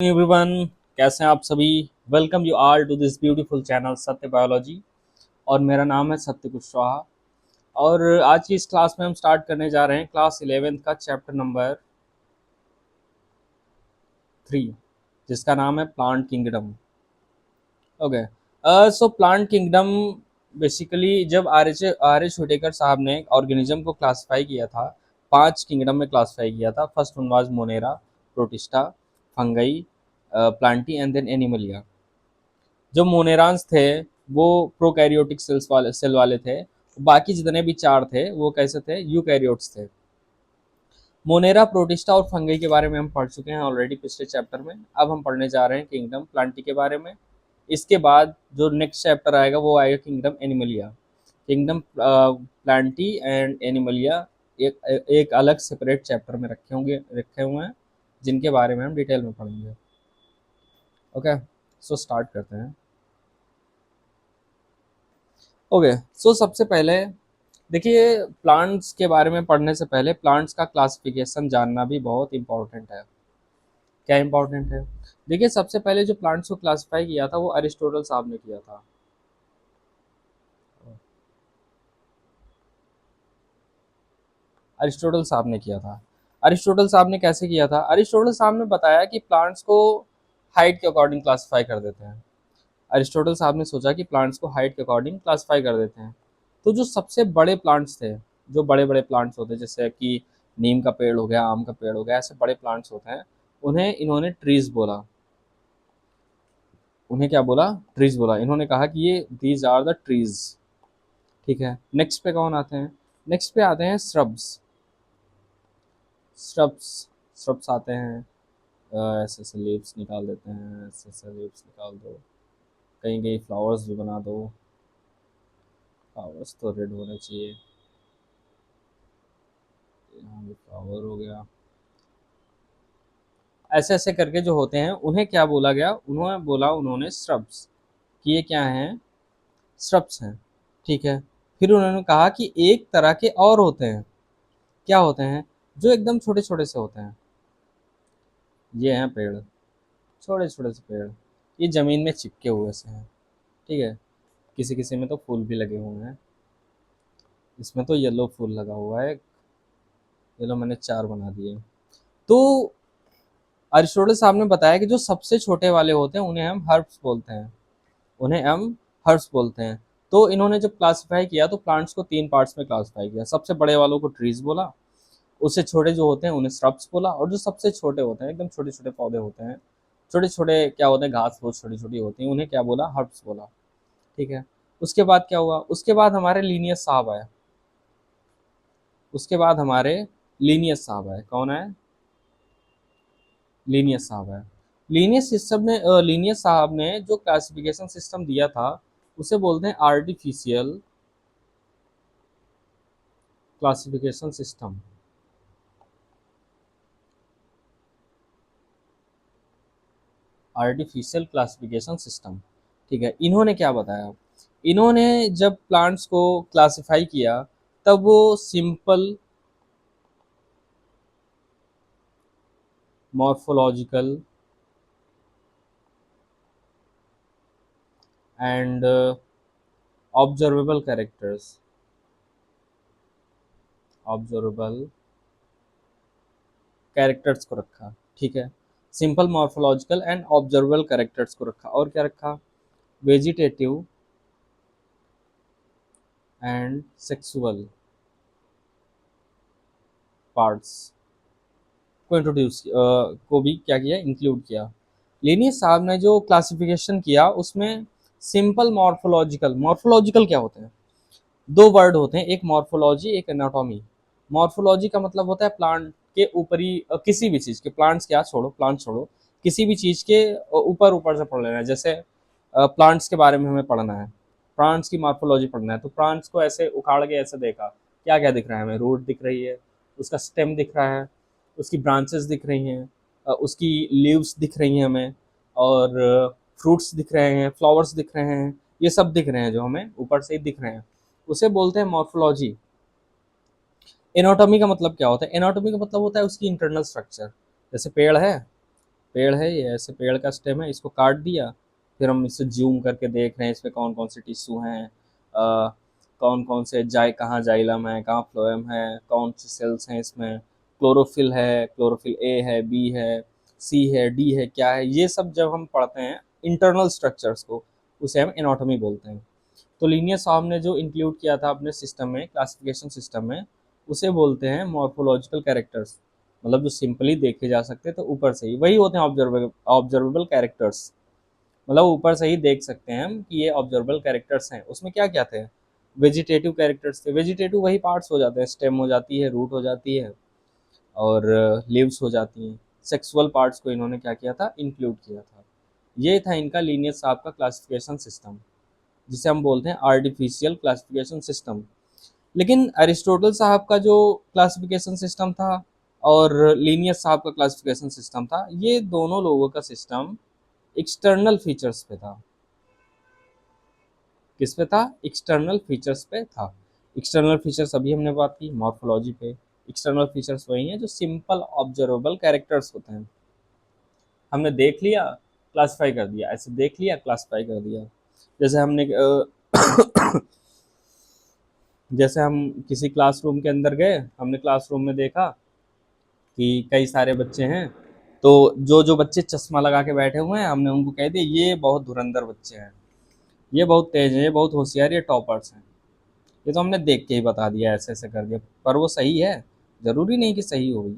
Everyone, कैसे हैं आप सभी। Welcome you all to this beautiful channel Satya biology. और मेरा नाम है सत्य कुशवाहा। और आज की इस क्लास में हम स्टार्ट करने जा रहे हैं क्लास 11th का चैप्टर नंबर 3, जिसका नाम है प्लांट किंगडम। ओके, सो प्लांट किंगडम बेसिकली जब आर एच हुटेकर साहब ने ऑर्गेनिज्म को क्लासिफाई किया था, 5 किंगडम में क्लासिफाई किया था। First one was monera, protista, fungi, plantae and then animalia. जो मोनेरांस थे वो प्रोकैरियोटिक सेल वाले थे। बाकी जितने भी 4 थे वो कैसे थे, यूकैरियोट्स थे। मोनेरा, प्रोटिस्टा और फंगई के बारे में हम पढ़ चुके हैं ऑलरेडी पिछले चैप्टर में। अब हम पढ़ने जा रहे हैं किंगडम प्लांटी के बारे में। इसके बाद जो नेक्स्ट चैप्टर आएगा वो आएगा kingdom Animalia. Kingdom Plantae and Animalia एक एक अलग सेपरेट चैप्टर में रखे हुए हैं, जिनके बारे में हम डिटेल में पढ़ेंगे। ओके, सो स्टार्ट करते हैं। ओके, सो सबसे पहले देखिए, प्लांट्स के बारे में पढ़ने से पहले प्लांट्स का क्लासिफिकेशन जानना भी बहुत इंपॉर्टेंट है। क्या इंपॉर्टेंट है? देखिए, सबसे पहले जो प्लांट्स को क्लासिफाई किया था वो अरिस्टोटल साहब ने किया था। अरिस्टोटल साहब ने किया था। अरिस्टोटल साहब ने कैसे किया था? अरिस्टोटल साहब ने बताया कि प्लांट्स को हाइट के अकॉर्डिंग क्लासिफाई कर देते हैं। अरिस्टोटल साहब ने सोचा कि प्लांट्स को हाइट के अकॉर्डिंग क्लासिफाई कर देते हैं। तो जो सबसे बड़े प्लांट्स थे, जो बड़े बड़े प्लांट्स होते हैं, जैसे कि नीम का पेड़ हो गया, आम का पेड़ हो गया, ऐसे बड़े प्लांट्स होते हैं, उन्हें इन्होंने ट्रीज बोला। उन्हें क्या बोला? ट्रीज बोला। इन्होंने कहा कि ये दीज आर द ट्रीज। ठीक है, नेक्स्ट पे कौन आते हैं? नेक्स्ट पे आते हैं श्रब्स। श्रब्स श्रब्स आते हैं। ऐसे ऐसे लीव्स निकाल देते हैं, ऐसे ऐसे लीव्स निकाल दो, कहीं कहीं फ्लावर्स भी बना दो। फ्लावर्स तो रेड होना चाहिए। यहाँ भी फ्लावर हो गया। ऐसे ऐसे करके जो होते हैं उन्हें क्या बोला गया? उन्होंने श्रब्स, कि ये क्या हैं? श्रब्स हैं। ठीक है, फिर उन्होंने कहा कि एक तरह के और होते हैं। क्या होते हैं? जो एकदम छोटे छोटे से होते हैं। ये हैं पेड़, छोटे छोटे से पेड़। ये जमीन में चिपके हुए से हैं। ठीक है, किसी किसी में तो फूल भी लगे हुए हैं। इसमें तो येलो फूल लगा हुआ है। येलो मैंने 4 बना दिए। तो अरिस्टोटल साहब ने बताया कि जो सबसे छोटे वाले होते हैं उन्हें हम हर्ब्स बोलते हैं। उन्हें हम हर्ब्स बोलते हैं। तो इन्होंने जब क्लासिफाई किया तो प्लांट्स को 3 पार्ट्स में क्लासिफाई किया। सबसे बड़े वालों को ट्रीज बोला, उससे छोटे जो होते हैं उन्हें श्रब्स बोला, और जो सबसे छोटे होते हैं, एकदम छोटे छोटे पौधे होते हैं, छोटे छोटे क्या होते हैं, घास फूस छोटी छोटी होती हैं, उन्हें क्या बोला? हर्ब्स बोला। ठीक है, उसके बाद क्या हुआ? उसके बाद हमारे लीनियस साहब आए। उसके बाद हमारे लीनियस साहब आए। कौन आए? लीनियस साहब है। लीनियस साहब ने जो क्लासिफिकेशन सिस्टम दिया था उसे बोलते हैं artificial classification system. Artificial classification system. ठीक है, इन्होंने क्या बताया? इन्होंने जब प्लांट्स को क्लासिफाई किया तब वो simple morphological and observable characters, observable characters को रखा। ठीक है, simple morphological and observable characters को रखा। और क्या रखा? वेजिटेटिव एंड सेक्सुअल पार्ट्स को इंट्रोड्यूस को भी क्या किया? इंक्लूड किया। लेनियस साहब ने जो क्लासिफिकेशन किया उसमें सिंपल मॉर्फोलॉजिकल, मॉर्फोलॉजिकल क्या होते हैं? 2 वर्ड होते हैं, एक मॉर्फोलॉजी, एक एनाटॉमी। मॉर्फोलॉजी का मतलब होता है प्लांट के ऊपरी किसी भी चीज़ के, प्लांट्स क्या छोड़ो, प्लांट छोड़ो, किसी भी चीज़ के ऊपर ऊपर से पढ़ लेना है। जैसे प्लांट्स के बारे में हमें पढ़ना है, प्लांट्स की मॉर्फोलॉजी पढ़ना है, तो प्लांट्स को ऐसे उखाड़ के ऐसे देखा, क्या क्या दिख रहा है हमें? रूट दिख रही है, उसका स्टेम दिख रहा है, उसकी ब्रांचेस दिख रही हैं, उसकी लीव्स दिख रही हैं हमें, और फ्रूट्स दिख रहे हैं, फ्लावर्स दिख रहे हैं, ये सब दिख रहे हैं जो हमें ऊपर से ही दिख रहे हैं, उसे बोलते हैं मॉर्फोलॉजी। एनाटॉमी का मतलब क्या होता है? एनाटॉमी का मतलब होता है उसकी इंटरनल स्ट्रक्चर। जैसे पेड़ है, पेड़ है ये, ऐसे पेड़ का स्टेम है, इसको काट दिया, फिर हम इससे जूम करके देख रहे हैं इसमें कौन कौन से टिश्यू हैं, कौन कौन से कहाँ जाइलम है, कहाँ फ्लोएम है, कौन से सेल्स हैं इसमें, क्लोरोफिल है, क्लोरोफिल ए है, बी है, सी है, डी है, क्या है, ये सब जब हम पढ़ते हैं इंटरनल स्ट्रक्चर्स को, उसे हम एनाटॉमी बोलते हैं। तो लीनियर साहब ने जो इंक्लूड किया था अपने सिस्टम में, क्लासिफिकेशन सिस्टम में, उसे बोलते हैं मॉर्फोलॉजिकल कैरेक्टर्स। मतलब जो सिंपली देखे जा सकते हैं तो ऊपर से ही वही होते हैं ऑब्जर्वेबल ऑब्जर्वेबल कैरेक्टर्स। मतलब ऊपर से ही देख सकते हैं हम कि ये ऑब्जर्वेबल कैरेक्टर्स हैं। उसमें क्या क्या थे? वेजिटेटिव कैरेक्टर्स थे। वेजिटेटिव वही पार्ट्स हो जाते हैं, स्टेम हो जाती है, रूट हो जाती है, और लीव्स हो जाती हैं। सेक्सुअल पार्ट्स को इन्होंने क्या किया था, इंक्लूड किया था। ये था इनका लीनियर साहब का क्लासिफिकेशन सिस्टम, जिसे हम बोलते हैं आर्टिफिशियल क्लासिफिकेशन सिस्टम। लेकिन अरिस्टोटल साहब का जो क्लासिफिकेशन सिस्टम था और लीनियस साहब का क्लासिफिकेशन सिस्टम था, ये दोनों लोगों का सिस्टम एक्सटर्नल फीचर्स पे था। किस पे था? एक्सटर्नल फीचर्स पे था। एक्सटर्नल फीचर्स अभी हमने बात की मॉर्फोलॉजी पे। एक्सटर्नल फीचर्स वही हैं जो सिंपल ऑब्जर्वेबल कैरेक्टर्स होते हैं। हमने देख लिया, क्लासिफाई कर दिया, ऐसे देख लिया, क्लासिफाई कर दिया। जैसे हमने जैसे हम किसी क्लासरूम के अंदर गए, हमने क्लासरूम में देखा कि कई सारे बच्चे हैं, तो जो जो बच्चे चश्मा लगा के बैठे हुए हैं, हमने उनको कह दिया ये बहुत धुरंधर बच्चे हैं, ये बहुत तेज हैं, ये बहुत होशियार, ये टॉपर्स हैं। ये तो हमने देख के ही बता दिया, ऐसे ऐसे कर दिया। पर वो सही है? जरूरी नहीं कि सही हो,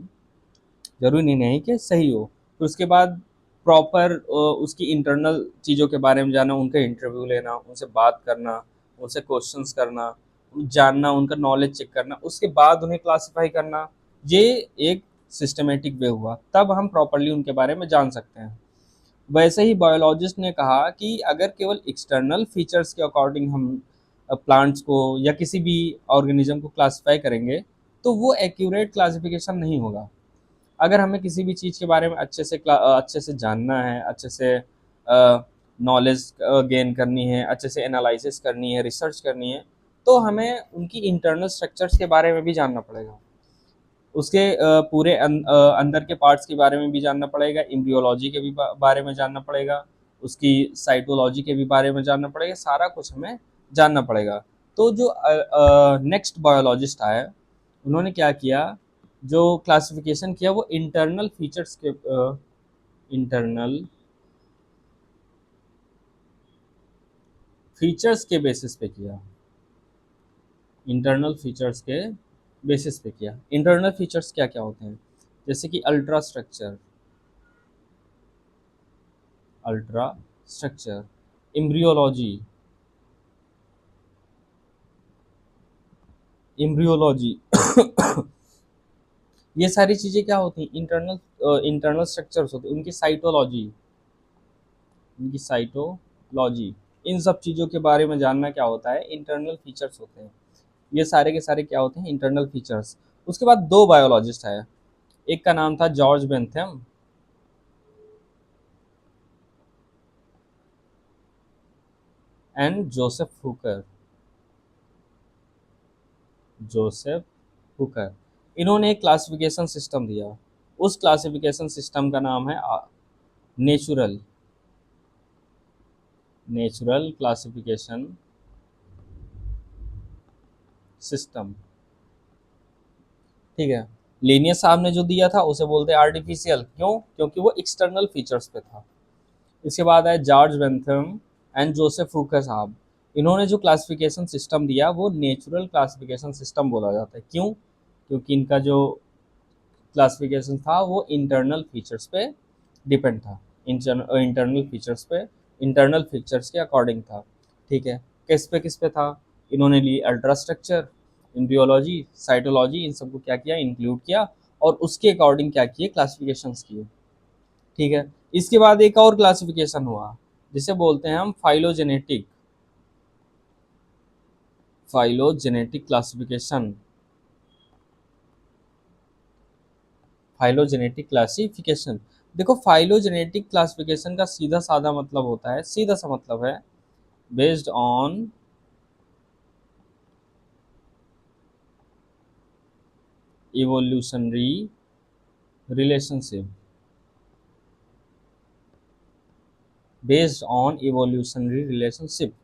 जरूरी नहीं कि सही हो। फिर उसके बाद प्रॉपर उसकी इंटरनल चीज़ों के बारे में जानना, उनका इंटरव्यू लेना, उनसे बात करना, उनसे क्वेश्चंस करना, जानना, उनका नॉलेज चेक करना, उसके बाद उन्हें क्लासिफाई करना, ये एक सिस्टमेटिक वे हुआ। तब हम प्रॉपरली उनके बारे में जान सकते हैं। वैसे ही बायोलॉजिस्ट ने कहा कि अगर केवल एक्सटर्नल फीचर्स के अकॉर्डिंग हम प्लांट्स को या किसी भी ऑर्गेनिज्म को क्लासिफाई करेंगे, तो वो एक्यूरेट क्लासिफिकेशन नहीं होगा। अगर हमें किसी भी चीज़ के बारे में अच्छे से जानना है, अच्छे से नॉलेज गेन करनी है, अच्छे से एनालिसिस करनी है, रिसर्च करनी है, तो हमें उनकी इंटरनल स्ट्रक्चर्स के बारे में भी जानना पड़ेगा। उसके पूरे अंदर के पार्ट्स के बारे में भी जानना पड़ेगा, एम्ब्रियोलॉजी के भी बारे में जानना पड़ेगा, उसकी साइटोलॉजी के भी बारे में जानना पड़ेगा, सारा कुछ हमें जानना पड़ेगा। तो जो नेक्स्ट बायोलॉजिस्ट आए, उन्होंने क्या किया, जो क्लासिफिकेशन किया वो इंटरनल फीचर्स के बेसिस पे किया। इंटरनल फीचर्स के बेसिस पे किया। इंटरनल फीचर्स क्या क्या होते हैं? जैसे कि अल्ट्रा स्ट्रक्चर, एम्ब्रियोलॉजी, एम्ब्रियोलॉजी ये सारी चीज़ें क्या होती हैं? इंटरनल स्ट्रक्चर्स होते हैं। उनकी साइटोलॉजी, इन सब चीज़ों के बारे में जानना क्या होता है? इंटरनल फीचर्स होते हैं। ये सारे के सारे क्या होते हैं? Internal features. उसके बाद दो बायोलॉजिस्ट आए। एक का नाम था George Bentham and Joseph Hooker. इन्होंने एक क्लासिफिकेशन सिस्टम दिया। उस क्लासिफिकेशन सिस्टम का नाम है नेचुरल नेचुरल क्लासिफिकेशन सिस्टम। ठीक है। लीनियस साहब ने जो दिया था उसे बोलते हैं आर्टिफिशियल। क्यों? क्योंकि वो एक्सटर्नल फीचर्स पे था। इसके बाद आए George Bentham and Joseph Hooker साहब। इन्होंने जो क्लासिफिकेशन सिस्टम दिया वो नेचुरल क्लासिफिकेशन सिस्टम बोला जाता है। क्यों? क्योंकि इनका जो क्लासिफिकेशन था वो इंटरनल फीचर्स पे डिपेंड था। इंटरनल फीचर्स पे, इंटरनल फीचर्स के अकॉर्डिंग था। ठीक है। किस पे था? इन्होंने ली अल्ट्रा स्ट्रक्चर, एम्ब्रियोलॉजी, साइटोलॉजी, इन सबको क्या किया, इंक्लूड किया, और उसके अकॉर्डिंग क्या किए, क्लासिफिकेशंस किए। ठीक है। इसके बाद एक और क्लासिफिकेशन हुआ जिसे बोलते हैं हम फाइलोजेनेटिक क्लासिफिकेशन। Phylogenetic classification. देखो, फाइलोजेनेटिक क्लासिफिकेशन का सीधा साधा मतलब होता है, सीधा सा मतलब है, based on evolutionary relationship. Based on evolutionary relationship.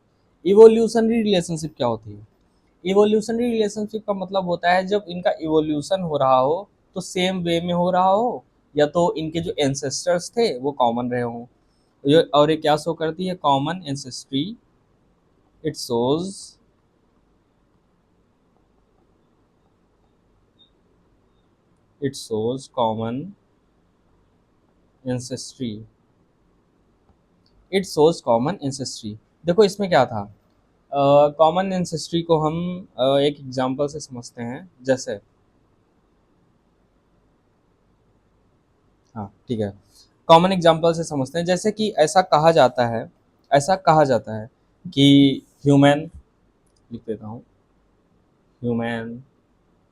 Evolutionary relationship क्या होती है? इवोल्यूशनरी रिलेशनशिप का मतलब होता है जब इनका इवोल्यूशन हो रहा हो तो सेम वे में हो रहा हो, या तो इनके जो एंसेस्टर्स थे वो कॉमन रहे हों। और ये क्या शो करती है? Common ancestry. It shows common ancestry. It shows common ancestry. देखो इसमें क्या था, कॉमन एंसेस्ट्री को हम एक एग्जांपल से समझते हैं। जैसे, हाँ ठीक है, कॉमन एग्जांपल से समझते हैं। जैसे कि ऐसा कहा जाता है कि ह्यूमन, लिख देता हूँ, ह्यूमन,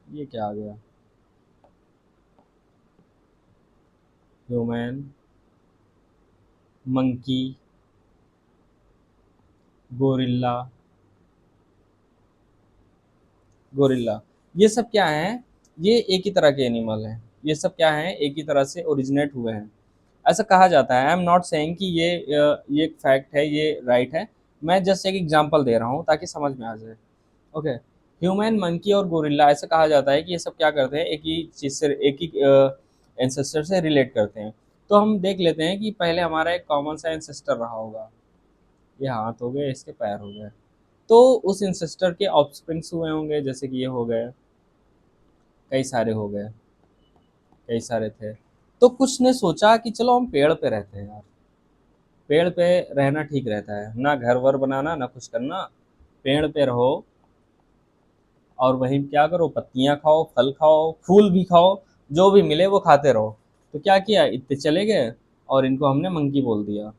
ये क्या आ गया, ह्यूमन, मंकी, गोरिल्ला, गोरिल्ला, ये सब क्या हैं? ये एक ही तरह के एनिमल हैं। ये सब क्या हैं? एक ही तरह से ओरिजिनेट हुए हैं, ऐसा कहा जाता है। आई एम नॉट सेइंग कि ये एक फैक्ट है, ये राइट है। मैं जस्ट एक एग्जांपल दे रहा हूँ ताकि समझ में आ जाए। ओके, ह्यूमन, मंकी और गोरिल्ला, ऐसा कहा जाता है कि ये सब क्या करते हैं? एक ही चीज़ से, एक ही एंसेस्टर से रिलेट करते हैं। तो हम देख लेते हैं कि पहले हमारा एक कॉमन सा एंसेस्टर रहा होगा। ये हाथ हो गए, इसके पैर हो गए। तो उस एंसेस्टर के ऑफस्प्रिंग्स हुए होंगे, जैसे कि ये हो गए, कई सारे हो गए, कई सारे थे। तो कुछ ने सोचा कि चलो हम पेड़ पे रहते हैं यार, पेड़ पे रहना ठीक रहता है, ना घर वर बनाना ना कुछ करना, पेड़ पे रहो और वहीं क्या करो, पत्तियां खाओ, फल खाओ, फूल भी खाओ, जो भी मिले वो खाते रहो। तो क्या किया, इतने चले गए और इनको हमने मंकी बोल दिया,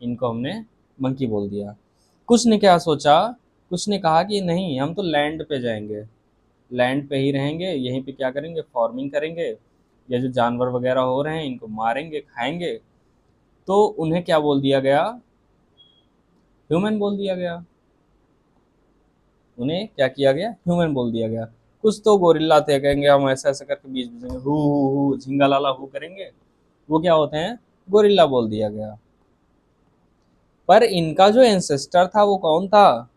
इनको हमने मंकी बोल दिया। कुछ ने क्या सोचा, कुछ ने कहा कि नहीं, हम तो लैंड पे जाएंगे, लैंड पे ही रहेंगे, यहीं पे क्या करेंगे, फार्मिंग करेंगे, या जो जानवर वगैरह हो रहे हैं इनको मारेंगे, खाएंगे। तो उन्हें क्या बोल दिया गया, ह्यूमन बोल दिया गया। उन्हें क्या किया गया, ह्यूमन बोल दिया गया। कुछ तो गोरिल्ला थे, कहेंगे हम ऐसा ऐसा करके बीच बीच में हु झिंगा लाला हु करेंगे, वो क्या होते हैं, गोरिल्ला बोल दिया गया। पर इनका जो एंसेस्टर था वो कौन था,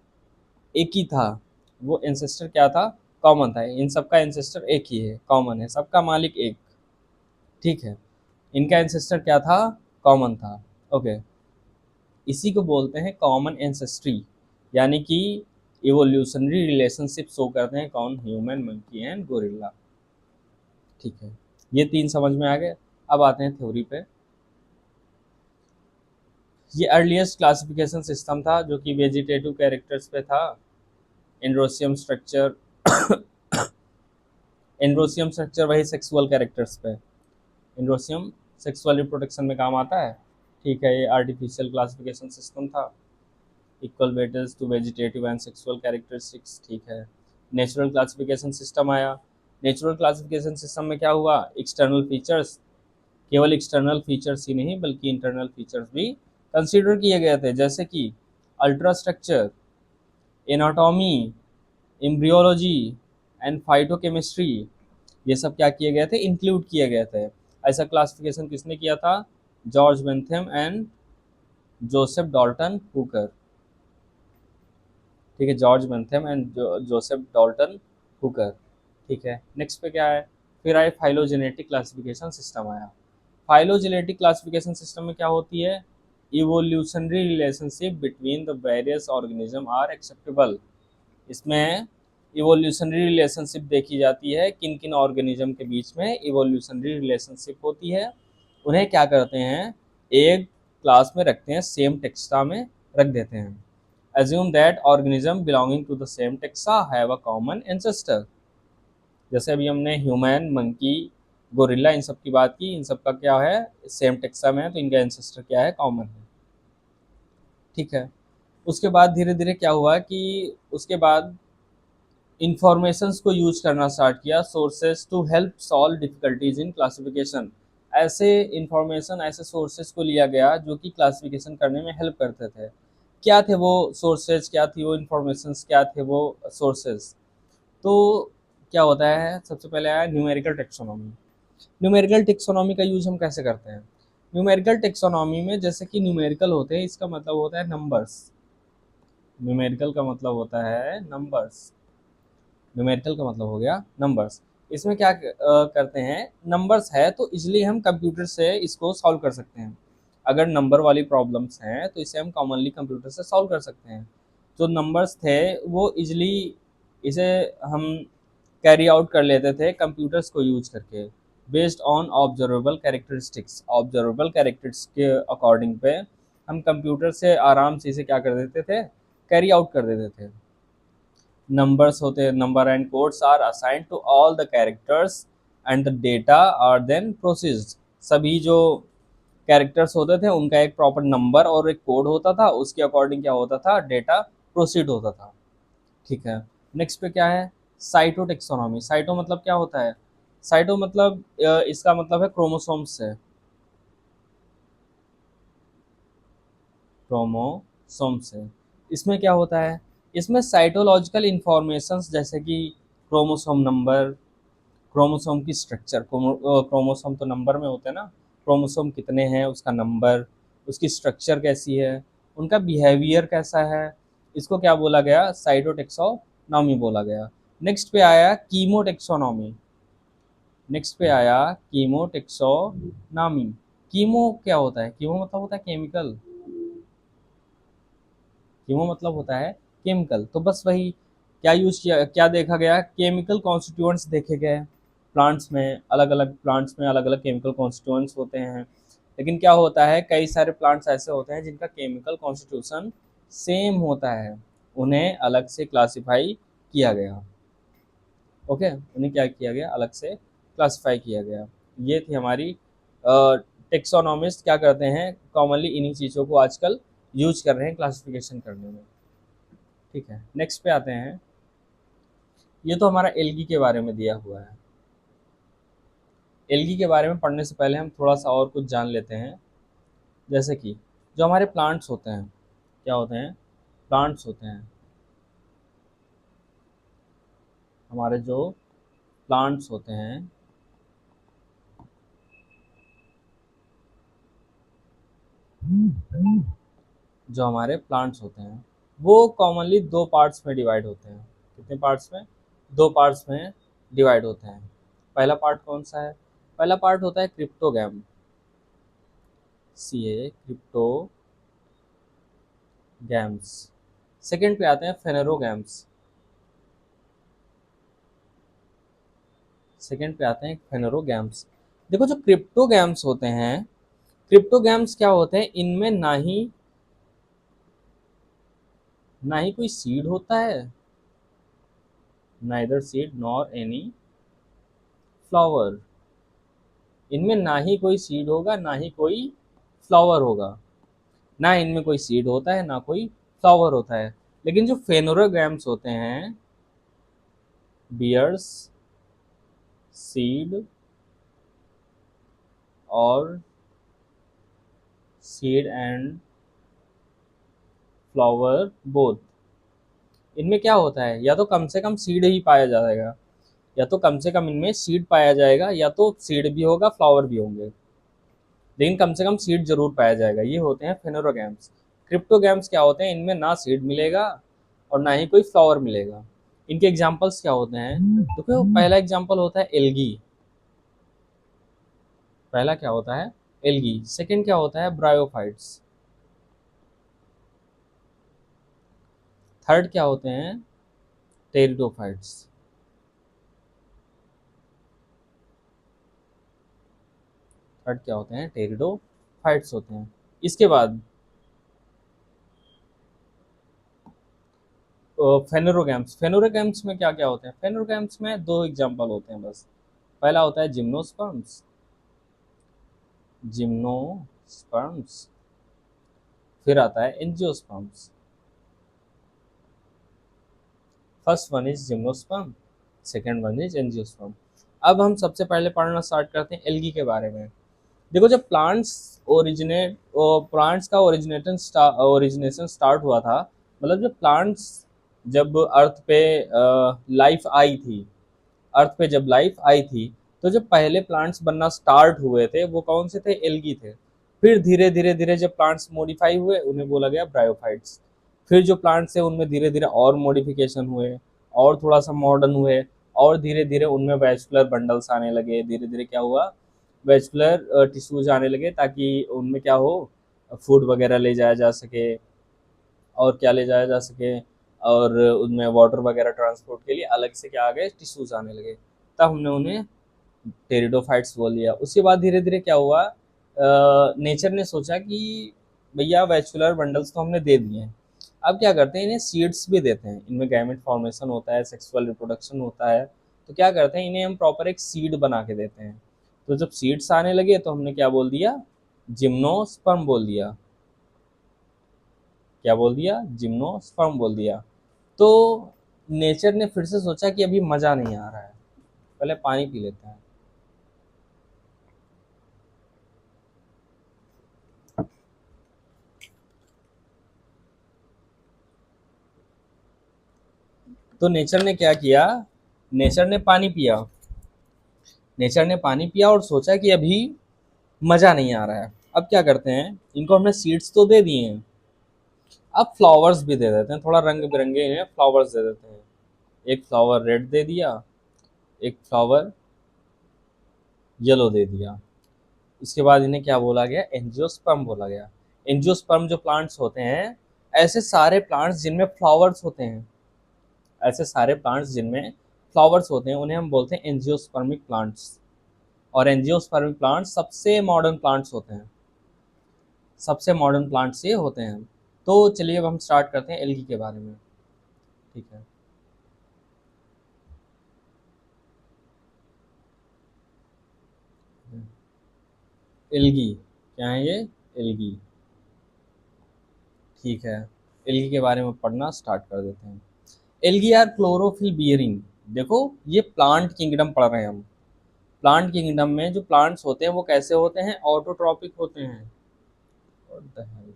एक ही था। वो एंसेस्टर क्या था, कॉमन था। इन सबका एंसेस्टर एक ही है, कॉमन है, सबका मालिक एक, ठीक है। इनका एंसेस्टर क्या था, कॉमन था। ओके, इसी को बोलते हैं कॉमन एंसेस्ट्री, यानी कि इवोल्यूशनरी रिलेशनशिप शो करते हैं कौन, ह्यूमन, मंकी एंड गोरिल्ला। ठीक है, ये तीन समझ में आ गए। अब आते हैं थ्योरी पे। ये अर्लीस्ट क्लासिफिकेशन सिस्टम था जो कि वेजिटेटिव कैरेक्टर्स पे था। एंड्रोसियम स्ट्रक्चर, एंड्रोसियम स्ट्रक्चर वही सेक्सुअल कैरेक्टर्स पे, एंड्रोसियम सेक्सुअल रिप्रोडक्शन में काम आता है। ठीक है, ये आर्टिफिशियल क्लासिफिकेशन सिस्टम था। Equal weightage to vegetative and sexual characteristics, ठीक है। नेचुरल क्लासिफिकेशन सिस्टम आया। नेचुरल क्लासिफिकेशन सिस्टम में क्या हुआ, एक्सटर्नल फीचर्स, केवल एक्सटर्नल फीचर्स ही नहीं बल्कि इंटरनल फीचर्स भी कंसीडर किए गए थे, जैसे कि ultra structure, anatomy, embryology and phytochemistry, ये सब क्या किए गए थे, इंक्लूड किए गए थे। ऐसा क्लासिफिकेशन किसने किया था, George Bentham and Joseph Dalton Hooker. ठीक है, George Bentham and Joseph Dalton Hooker. ठीक है, नेक्स्ट पे क्या है, फिर आए फाइलोजेनेटिक क्लासिफिकेशन सिस्टम आया। फाइलोजेनेटिक क्लासिफिकेशन सिस्टम में क्या होती है, evolutionary relationship between the various organism are acceptable. इसमें इवोल्यूशनरी रिलेशनशिप देखी जाती है, किन किन ऑर्गेनिज्म के बीच में इवोल्यूशनरी रिलेशनशिप होती है। उन्हें क्या करते हैं, एक क्लास में रखते हैं, सेम टेक्सा में रख देते हैं। assume that organism belonging to the same taxa have a common ancestor। जैसे अभी हमने ह्यूमन, मंकी, गोरिल्ला, इन सब की बात की, इन सब का क्या है, सेम टेक्सा में है, तो इनका एंसेस्टर क्या है, कॉमन है। ठीक है, उसके बाद धीरे धीरे क्या हुआ कि उसके बाद इंफॉर्मेशंस को यूज करना स्टार्ट किया, sources to help solve difficulties in classification. ऐसे इंफॉर्मेशन, ऐसे सोर्सेज को लिया गया जो कि क्लासिफिकेशन करने में हेल्प करते थे। क्या थे वो सोर्सेज, क्या थी वो इंफॉर्मेशंस, क्या थे वो सोर्सेज। तो क्या होता है, सबसे पहले आया न्यूमेरिकल टेक्सोनॉमी। न्यूमेरिकल टेक्सोनॉमी का यूज हम कैसे करते हैं, न्यूमेरिकल टेक्सोनॉमी में जैसे कि न्यूमेरिकल होते हैं, इसका मतलब होता है नंबर्स। न्यूमेरिकल का मतलब होता है नंबर्स। न्यूमेरिकल का मतलब हो गया नंबर्स। इसमें क्या करते हैं, नंबर्स है तो इजिली हम कंप्यूटर से इसको सॉल्व कर सकते हैं। अगर नंबर वाली प्रॉब्लम्स हैं तो इसे हम कॉमनली कंप्यूटर से सॉल्व कर सकते हैं। जो नंबर्स थे वो इजिली इसे हम कैरी आउट कर लेते थे कंप्यूटर्स को यूज करके, based on observable characteristics. Observable characteristics के अकॉर्डिंग पे हम कंप्यूटर से आराम से इसे क्या कर देते थे, कैरी आउट कर देते थे। नंबर्स होते हैं, number and codes are assigned to all the characters and the data are then processed. सभी जो कैरेक्टर्स होते थे उनका एक प्रॉपर नंबर और एक कोड होता था, उसके अकॉर्डिंग क्या होता था, डेटा प्रोसीड होता था। ठीक है। नेक्स्ट पे क्या है, साइटो टेक्सोनॉमी। साइटो मतलब क्या होता है, साइटो मतलब इसका मतलब है क्रोमोसोम्स से, क्रोमोसोम से। इसमें क्या होता है, इसमें साइटोलॉजिकल इंफॉर्मेशंस जैसे कि क्रोमोसोम नंबर, क्रोमोसोम की स्ट्रक्चर, क्रोमोसोम तो नंबर में होते हैं ना, क्रोमोसोम कितने हैं, उसका नंबर, उसकी स्ट्रक्चर कैसी है, उनका बिहेवियर कैसा है, इसको क्या बोला गया, साइटोटेक्सोनॉमी बोला गया। नेक्स्ट पे आया कीमोटेक्सोनॉमी। नेक्स्ट पे आया कीमोटेक्सोनॉमी। कीमो क्या होता है, कीमो मतलब होता है केमिकल, कीमो मतलब होता है केमिकल। तो बस वही क्या यूज किया, क्या देखा गया, केमिकल कॉन्स्टिट्यूएंट्स देखे गए। प्लांट्स में अलग अलग, प्लांट्स में अलग अलग केमिकल कॉन्स्टिट्यूएंट्स होते हैं। लेकिन क्या होता है, कई सारे प्लांट्स ऐसे होते हैं जिनका केमिकल कॉन्स्टिट्यूशन सेम होता है, उन्हें अलग से क्लासिफाई किया गया। ओके, उन्हें क्या किया गया, अलग से क्लासिफाई किया गया। ये थी हमारी टेक्सोनॉमिस्ट क्या करते हैं, कॉमनली इन्हीं चीज़ों को आजकल यूज कर रहे हैं क्लासिफिकेशन करने में। ठीक है, नेक्स्ट पे आते हैं। ये तो हमारा एल्गी के बारे में दिया हुआ है। एल्गी के बारे में पढ़ने से पहले हम थोड़ा सा और कुछ जान लेते हैं। जैसे कि जो हमारे प्लांट्स होते हैं, क्या होते हैं, प्लांट्स होते हैं, हमारे जो प्लांट्स होते हैं, जो हमारे प्लांट्स होते हैं वो कॉमनली दो पार्ट्स में डिवाइड होते हैं। कितने पार्ट्स में, दो पार्ट्स में डिवाइड होते हैं। पहला पार्ट कौन सा है, पहला पार्ट होता है क्रिप्टोगैम, सी ए क्रिप्टोगैम्स। सेकंड पे आते हैं फेनेरोगैम्स। सेकंड पे आते हैं फेनेरोगैम्स। देखो जो क्रिप्टोगैम्स होते हैं, क्रिप्टोगैम्स क्या होते हैं, इनमें ना ही कोई सीड होता है, neither seed nor any flower. इनमें ना ही कोई सीड होगा, ना ही कोई फ्लावर होगा। ना इनमें कोई सीड होता है, ना कोई फ्लावर होता है। लेकिन जो फेनोरोगैम्स होते हैं, बियर्स सीड और सीड एंड फ्लावर बोथ। इनमें क्या होता है, या तो कम से कम सीड ही पाया जाएगा, या तो कम से कम इनमें सीड पाया जाएगा, या तो सीड भी होगा फ्लावर भी होंगे, लेकिन कम से कम सीड जरूर पाया जाएगा। ये होते हैं फेनोरोगैम्स। क्रिप्टोगैम्स क्या होते हैं, इनमें ना सीड मिलेगा और ना ही कोई फ्लावर मिलेगा। इनके एग्जाम्पल्स क्या होते हैं, देखो पहला एग्जाम्पल होता है एल्गी। पहला क्या होता है, एल्गी। सेकंड क्या होता है, ब्रायोफाइट्स। थर्ड क्या होते हैं, टेरिडोफाइट्स। थर्ड क्या होते हैं, टेरिडोफाइट्स होते हैं। इसके बाद फेनोरोगैम्स। फेनोरोगैम्स में क्या क्या होते हैं, फेनोरोगैम्स में दो एग्जाम्पल होते हैं बस। पहला होता है जिम्नोस्पर्म्स, जिम्नोस्पर्म्स। फिर आता है angiosperms. First one is gymnosperm, second one is angiosperm. अब हम सबसे पहले पढ़ना स्टार्ट करते हैं एल्गी के बारे में। देखो जब प्लांट्स का ओरिजिनेशन स्टार्ट हुआ था, मतलब जब प्लांट्स, जब अर्थ पे लाइफ आई थी, अर्थ पे जब लाइफ आई थी, तो जब पहले प्लांट्स बनना स्टार्ट हुए थे वो कौन से थे, एल्गी थे। फिर धीरे धीरे धीरे जब प्लांट्स मॉडिफाई हुए उन्हें बोला गया ब्रायोफाइट्स। फिर जो प्लांट्स है उनमें धीरे धीरे और मॉडिफिकेशन हुए और थोड़ा सा मॉडर्न हुए और धीरे धीरे उनमें वेस्कुलर बंडल्स आने लगे। धीरे धीरे क्या हुआ, वेस्कुलर टिश्यूज आने लगे ताकि उनमें क्या हो, फूड वगैरह ले जाया जा सके और क्या ले जाया जा सके, और उनमें वाटर वगैरह ट्रांसपोर्ट के लिए अलग से क्या आ गए, टिश्यूज आने लगे। तब हमने उन्हें टेरिडोफाइट्स बोल दिया। उसके बाद धीरे धीरे क्या हुआ, नेचर ने सोचा कि भैया वेस्कुलर बंडल्स तो हमने दे दिए हैं, अब क्या करते हैं इन्हें सीड्स भी देते हैं। इनमें गैमेट फॉर्मेशन होता है, सेक्सुअल रिप्रोडक्शन होता है, तो क्या करते हैं इन्हें हम प्रॉपर एक सीड बना के देते हैं। तो जब सीड्स आने लगे तो हमने क्या बोल दिया, जिम्नोस्पर्म बोल दिया। क्या बोल दिया, जिम्नोस्पर्म बोल दिया। तो नेचर ने फिर से सोचा कि अभी मज़ा नहीं आ रहा है, पहले पानी पी लेते हैं। तो नेचर ने क्या किया, नेचर ने पानी पिया। नेचर ने पानी पिया और सोचा कि अभी मज़ा नहीं आ रहा है। अब क्या करते हैं, इनको हमने सीड्स तो दे दिए हैं, अब फ्लावर्स भी दे देते हैं, थोड़ा रंग बिरंगे इन्हें फ्लावर्स दे देते हैं। एक फ्लावर रेड दे दिया, एक फ्लावर येलो दे दिया। इसके बाद इन्हें क्या बोला गया, एंजियोस्पर्म बोला गया। एंजियोस्पर्म जो प्लांट्स होते हैं, ऐसे सारे प्लांट्स जिनमें फ्लावर्स होते हैं, ऐसे सारे प्लांट्स जिनमें फ्लावर्स होते हैं उन्हें हम बोलते हैं एंजियोस्पर्मिक प्लांट्स। और एंजियोस्पर्मिक प्लांट्स सबसे मॉडर्न प्लांट्स होते हैं, सबसे मॉडर्न प्लांट्स ये होते हैं। तो चलिए अब हम स्टार्ट करते हैं एल्गी के बारे में। ठीक है, एल्गी क्या है ये, एल्गी। ठीक है, एल्गी के बारे में पढ़ना स्टार्ट कर देते हैं। Algae are chlorophyll bearing. देखो ये प्लांट किंगडम पढ़ रहे हैं हम। प्लांट किंगडम में जो प्लांट्स होते हैं वो कैसे होते हैं, ऑटोट्रॉपिक होते हैं। What the hell?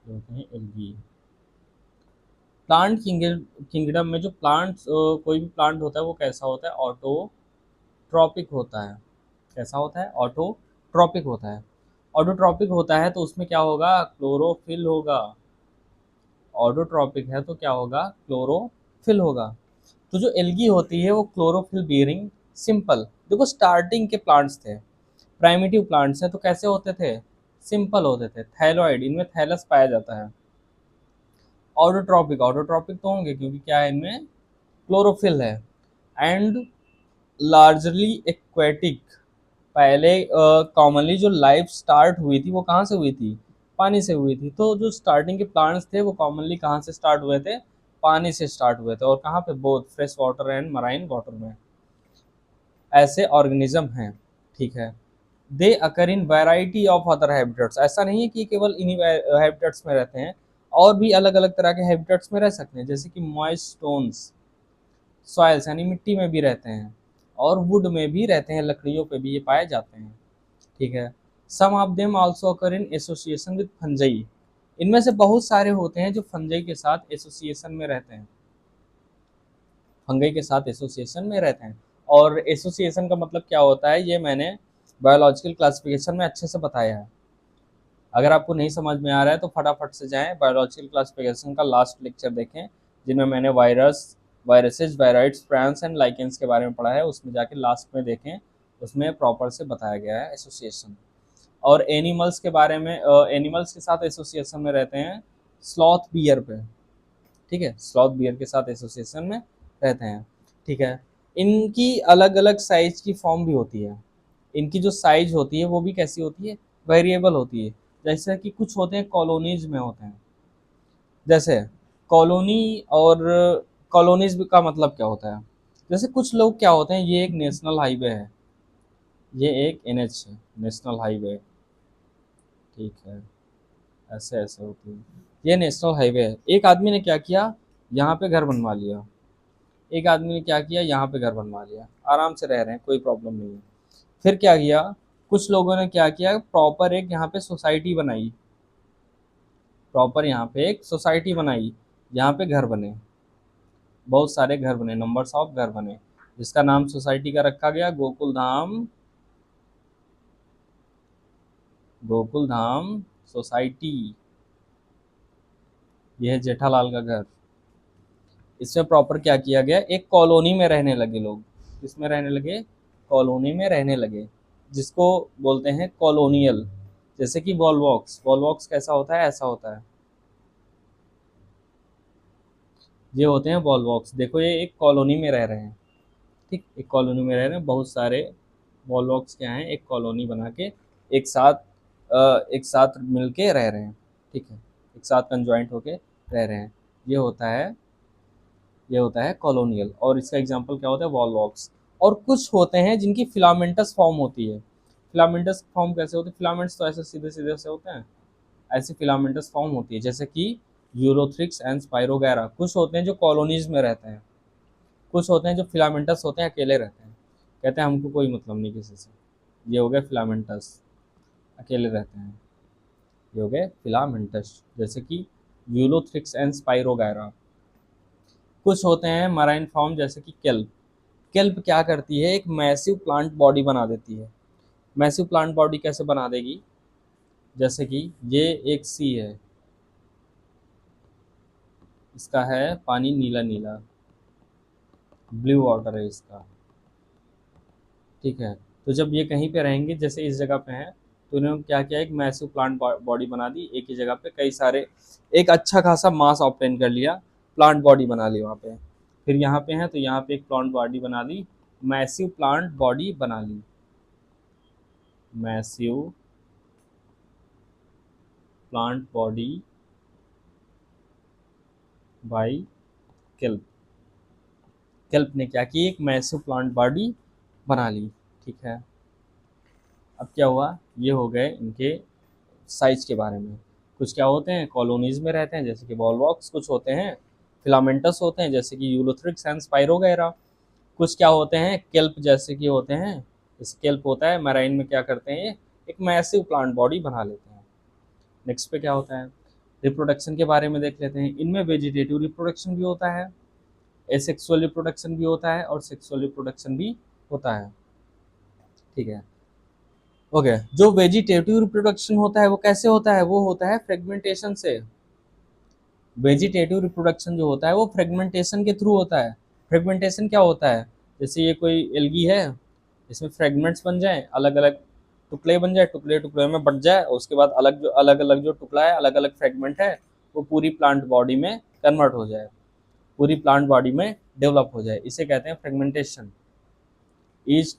ये होते हैं एल्गी। प्लांट किंगडम में जो प्लांट्स, कोई भी प्लांट होता है वो कैसा होता है, ऑटोट्रॉपिक होता है। कैसा होता है, ऑटोट्रॉपिक होता है। ऑटोट्रॉपिक होता है तो उसमें क्या होगा, क्लोरोफिल होगा। ऑटोट्रॉपिक है तो क्या होगा, क्लोरोफिल होगा। तो जो एल्गी होती है वो क्लोरोफिल बियरिंग सिंपल, देखो स्टार्टिंग के प्लांट्स थे, प्राइमिटिव प्लांट्स हैं तो कैसे होते थे, सिंपल होते थे, थैलोइड, इनमें थैलस पाया जाता है। ऑटोट्रॉपिक, ऑटोट्रॉपिक तो होंगे क्योंकि क्या है इनमें क्लोरोफिल है। एंड लार्जली एक्वेटिक, पहले कॉमनली जो लाइफ स्टार्ट हुई थी वो कहाँ से हुई थी, पानी से हुई थी। तो जो स्टार्टिंग के प्लांट्स थे वो कॉमनली कहाँ से स्टार्ट हुए थे, पानी से स्टार्ट हुए थे। और कहाँ पे, both fresh water and marine water में ऐसे ऑर्गेनिज्म हैं। ठीक है, they occur in variety of other habitats. ऐसा नहीं है कि केवल इन्हीं हैबिटेट्स में रहते हैं, और भी अलग अलग तरह के हैबिटेट्स में रह सकते हैं, जैसे कि मॉइस्ट स्टोन्स, सॉइल्स यानी मिट्टी में भी रहते हैं, और वुड में भी रहते हैं, लकड़ियों पे भी ये पाए जाते हैं। ठीक है, some of them also occur in association with fungi. इनमें से बहुत सारे होते हैं जो फंजाई के साथ एसोसिएशन में रहते हैं, फंगई के साथ एसोसिएशन में रहते हैं। और एसोसिएशन का मतलब क्या होता है ये मैंने बायोलॉजिकल क्लासिफिकेशन में अच्छे से बताया है। अगर आपको नहीं समझ में आ रहा है तो फटाफट से जाएं बायोलॉजिकल क्लासिफिकेशन का लास्ट लेक्चर देखें, जिनमें मैंने viruses, viroids, plants and lichens के बारे में पढ़ा है, उसमें जाके लास्ट में देखें, उसमें प्रॉपर से बताया गया है एसोसिएशन। और एनिमल्स के बारे में, एनिमल्स के साथ एसोसिएशन में रहते हैं स्लॉथ बियर पे। ठीक है, स्लॉथ बियर के साथ एसोसिएशन में रहते हैं। ठीक है, इनकी अलग अलग साइज की फॉर्म भी होती है। इनकी जो साइज होती है वो भी कैसी होती है, वेरिएबल होती है। जैसे कि कुछ होते हैं कॉलोनीज में होते हैं, जैसे कॉलोनी, और कॉलोनीज का मतलब क्या होता है, जैसे कुछ लोग क्या होते हैं, ये एक नेशनल हाईवे है, ये एक एनएच है, नेशनल हाईवे। ठीक है, ऐसे ऐसे होती है, ये नेशनल हाईवे है। एक आदमी ने क्या किया, यहाँ पे घर बनवा लिया, एक आदमी ने क्या किया, यहाँ पे घर बनवा लिया, आराम से रह रहे हैं, कोई प्रॉब्लम नहीं है। फिर क्या किया, कुछ लोगों ने क्या किया, प्रॉपर एक यहाँ पे सोसाइटी बनाई, प्रॉपर यहाँ पे एक सोसाइटी बनाई, यहाँ पे घर बने, बहुत सारे घर बने, नंबर्स ऑफ घर बने, जिसका नाम सोसाइटी का रखा गया गोकुल धाम, गोकुल धाम सोसाइटी। यह है जेठालाल का घर। इसमें प्रॉपर क्या किया गया, एक कॉलोनी में रहने लगे लोग। किसमें रहने लगे, कॉलोनी में रहने लगे, जिसको बोलते हैं कॉलोनियल। जैसे कि वॉलवॉक्स, वॉलवॉक्स कैसा होता है, ऐसा होता है, ये होते हैं वॉलवॉक्स। देखो ये एक कॉलोनी में रह रहे हैं, ठीक, एक कॉलोनी में रह रहे हैं, बहुत सारे वॉलवॉक्स क्या हैं, एक कॉलोनी बना के एक साथ एक साथ मिल के रह रहे हैं, ठीक है, एक साथ कंजॉइंट होके रह रहे हैं। ये होता है, ये होता है कॉलोनियल। और इसका एग्जांपल क्या होता है, वॉलवॉक्स। और कुछ होते हैं जिनकी फिलामेंटस फॉर्म होती है। फिलामेंटस फॉर्म कैसे होती है, फिलामेंट्स तो ऐसे सीधे सीधे से होते हैं, ऐसी फिलामेंटस फॉर्म होती है, जैसे कि यूरोथ्रिक्स एंड स्पाइरोगैरा। कुछ होते हैं जो कॉलोनीज में रहते हैं, कुछ होते हैं जो फिलामेंटस होते हैं, अकेले रहते हैं, कहते हैं हमको कोई मतलब नहीं किसी से। ये हो गए फिलामेंटस, अकेले रहते हैं, ये हो गए फिलामेंटस, जैसे कि यूलोथ्रिक्स एंड स्पाइरोगैरा। कुछ होते हैं मराइन फॉर्म, जैसे कि केल्प। केल्प क्या करती है, एक मैसिव प्लांट बॉडी बना देती है। मैसिव प्लांट बॉडी कैसे बना देगी, जैसे कि ये एक सी है, इसका है पानी नीला नीला, ब्लू वाटर है इसका, ठीक है। तो जब ये कहीं पे रहेंगे, जैसे इस जगह पे हैं, तो इन्होंने क्या किया, एक मैसिव प्लांट बॉडी बना दी, एक ही जगह पे कई सारे, एक अच्छा खासा मास ऑब्टेन कर लिया, प्लांट बॉडी बना ली वहाँ पे। फिर यहाँ पे हैं तो यहाँ पे एक प्लांट बॉडी बना ली, मैसिव प्लांट बॉडी बना ली, massive plant body by kelp. Kelp ने क्या की, एक मैसिव प्लांट बॉडी बना ली, ठीक है। अब क्या हुआ, ये हो गए इनके साइज के बारे में। कुछ क्या होते हैं कॉलोनीज में रहते हैं, जैसे कि वॉलवॉक्स। कुछ होते हैं फिलामेंटस होते हैं, जैसे कि यूलोथ्रिक्स एंड स्पाइरोगैरा। कुछ क्या होते हैं केल्प जैसे कि होते हैं, जैसे केल्प होता है मैराइन में, क्या करते हैं ये, एक मैसिव प्लांट बॉडी बना लेते हैं। नेक्स्ट पे क्या होता है, रिप्रोडक्शन के बारे में देख लेते हैं। इनमें वेजिटेटिव रिप्रोडक्शन भी होता है, एसेक्सुअल रिप्रोडक्शन भी होता है, और सेक्सुअल रिप्रोडक्शन भी होता है, ठीक है। ओके, जो वेजिटेटिव रिप्रोडक्शन होता है वो कैसे होता है, वो होता है फ्रेगमेंटेशन से। वेजिटेटिव रिप्रोडक्शन जो होता है वो फ्रेगमेंटेशन के थ्रू होता है। फ्रेगमेंटेशन क्या होता है, जैसे ये कोई एल्गी है, इसमें फ्रेगमेंट्स बन जाएं, अलग अलग टुकड़े बन जाए, टुकड़े टुकड़े में बट जाए, और उसके बाद अलग अलग जो टुकड़ा है, अलग अलग फ्रेगमेंट है, वो पूरी प्लांट बॉडी में कन्वर्ट हो जाए, पूरी प्लांट बॉडी में डेवलप हो जाए, इसे कहते हैं fragmentation. Each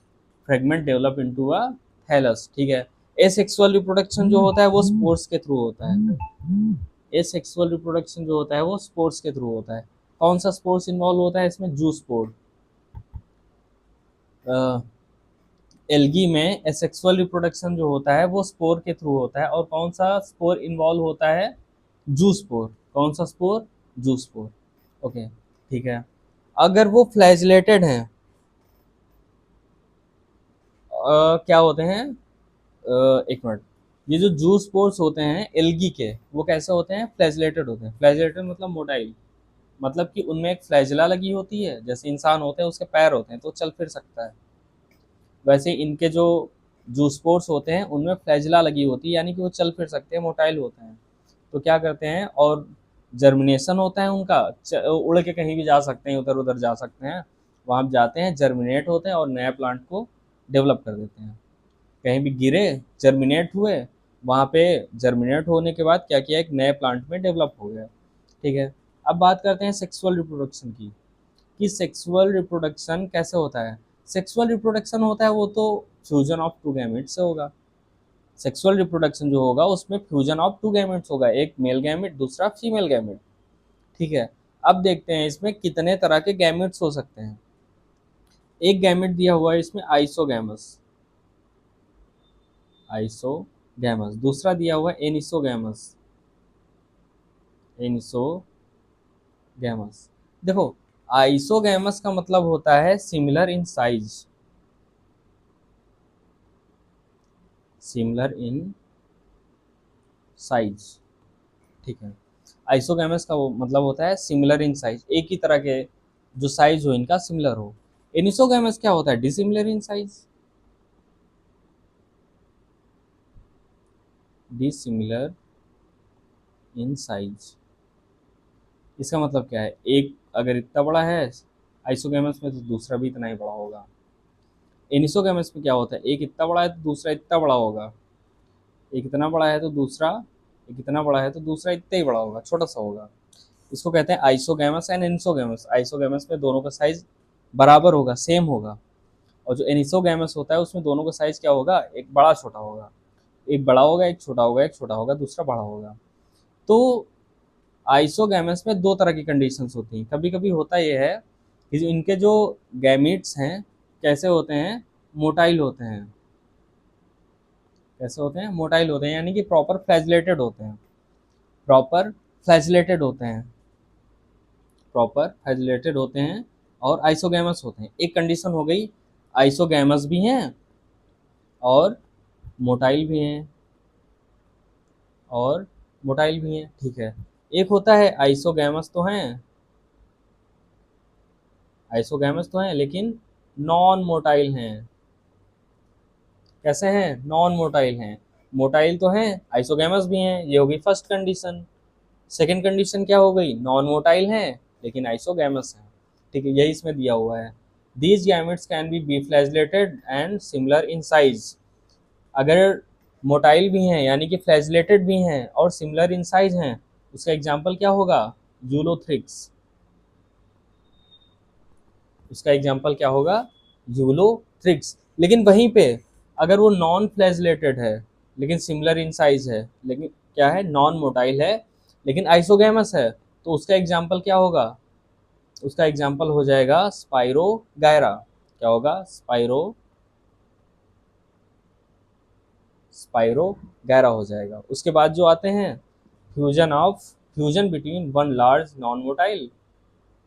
fragment develop into a thallus, ठीक है। एसेक्सुअल रिप्रोडक्शन जो होता है वो स्पोर्स के थ्रू होता है। एसेक्सुअल रिप्रोडक्शन जो होता है वो स्पोर्स के थ्रू होता है। कौन सा स्पोर्स इन्वॉल्व होता है इसमें, जू स्पोर। एल्गी में एसेक्सुअल रिप्रोडक्शन जो होता है वो स्पोर के थ्रू होता है, और कौन सा स्पोर इन्वॉल्व होता है, जू स्पोर। कौन सा स्पोर, जू स्पोर, ओके, ठीक है। अगर वो फ्लैजिलेटेड हैं, क्या होते हैं, एक मिनट, ये जो जू स्पोर्स होते हैं एल्गी के, वो कैसे होते हैं, फ्लैजिलेटेड होते हैं। फ्लैजिलेटेड मतलब मोटाइल, मतलब कि उनमें एक फ्लैजिला लगी होती है, जैसे इंसान होते हैं उसके पैर होते हैं तो चल फिर सकता है, वैसे इनके जो जूस्पोर्स होते हैं उनमें फ्लैजिला लगी होती है, यानी कि वो चल फिर सकते हैं, मोटाइल होते हैं। तो क्या करते हैं, और जर्मिनेशन होता है उनका, उड़ के कहीं भी जा सकते हैं, उधर उधर जा सकते हैं, वहाँ जाते हैं, जर्मिनेट होते हैं और नए प्लांट को डेवलप कर देते हैं। कहीं भी गिरे, जर्मिनेट हुए, वहाँ पे जर्मिनेट होने के बाद क्या किया, एक नए प्लांट में डेवलप हो गया, ठीक है। अब बात करते हैं सेक्सुअल रिप्रोडक्शन की, कि सेक्सुअल रिप्रोडक्शन कैसे होता है। सेक्सुअल रिप्रोडक्शन होता है वो तो फ्यूजन ऑफ टू गैमेट्स से होगा। सेक्सुअल रिप्रोडक्शन जो होगा उसमें फ्यूजन ऑफ टू गैमेट्स होगा, एक मेल गैमेट दूसरा फीमेल गैमेट, ठीक है। अब देखते हैं इसमें कितने तरह के गैमेट्स हो सकते हैं। एक गैमेट दिया हुआ है इसमें आइसोगैमस, आइसोगैमस। दूसरा दिया हुआ है एनिसोगैमस, एनिसोगैमस। देखो, आइसोगैमस का मतलब होता है similar in size, similar in size, ठीक है। आइसोगैमस का वो मतलब होता है सिमिलर इन साइज, एक ही तरह के जो साइज हो इनका सिमिलर हो। एनिसोगैमस क्या होता है? Dissimilar in size, dissimilar in size. इसका मतलब क्या है? एक अगर इतना बड़ा है आइसोगैमस में तो दूसरा भी इतना ही बड़ा होगा। एनिसोगैमस में क्या होता है? एक इतना बड़ा है तो दूसरा इतना बड़ा होगा, एक इतना बड़ा है तो दूसरा, एक इतना बड़ा है तो दूसरा इतना ही बड़ा होगा, छोटा सा होगा। इसको कहते हैं आइसोगैमस एंड एनिसोगैमस। आइसोगैमस में दोनों का साइज बराबर होगा, सेम होगा। और जो एनिसोगैमस होता है उसमें दोनों का साइज क्या होगा? एक बड़ा छोटा होगा, एक बड़ा होगा, एक छोटा होगा, एक छोटा होगा, दूसरा बड़ा होगा। तो आइसोगैमस में दो तरह की कंडीशंस होती हैं। कभी कभी होता यह है कि जो इनके जो गैमीट्स हैं कैसे होते हैं? मोटाइल होते हैं। कैसे होते हैं? मोटाइल होते हैं, यानी कि प्रॉपर फ्लैजिलेटेड होते हैं। प्रॉपर फ्लैजिलेटेड होते हैं, प्रॉपर फ्लैजिलेटेड होते हैं और आइसोगैमस होते हैं। एक कंडीशन हो गई, आइसोगैमस भी हैं और मोटाइल भी हैं, और मोटाइल भी हैं, ठीक है। एक होता है आइसोगैमस तो हैं, आइसोगैमस तो हैं लेकिन नॉन मोटाइल हैं। कैसे हैं? नॉन मोटाइल हैं। मोटाइल तो हैं, आइसोगैमस भी हैं, ये होगी फर्स्ट कंडीशन। सेकंड कंडीशन क्या हो गई? नॉन मोटाइल हैं लेकिन आइसोगैमस हैं, ठीक है, यही इसमें दिया हुआ है। These gametes can be biflagellated and similar in size. अगर मोटाइल भी हैं यानी कि फ्लैजिलेटेड भी हैं और सिमिलर इन साइज हैं, उसका एग्जाम्पल क्या होगा? यूलोथ्रिक्स। उसका एग्जाम्पल क्या होगा? यूलोथ्रिक्स। लेकिन वहीं पे अगर वो नॉन फ्लैजिलेटेड है लेकिन सिमिलर इन साइज है, लेकिन क्या है? नॉन मोटाइल है लेकिन आइसोगैमस है, तो उसका एग्जाम्पल क्या होगा? उसका एग्जाम्पल हो जाएगा स्पाइरोगायरा। क्या होगा? स्पाइरोगायरा हो जाएगा। उसके बाद जो आते हैं fusion between one large non motile,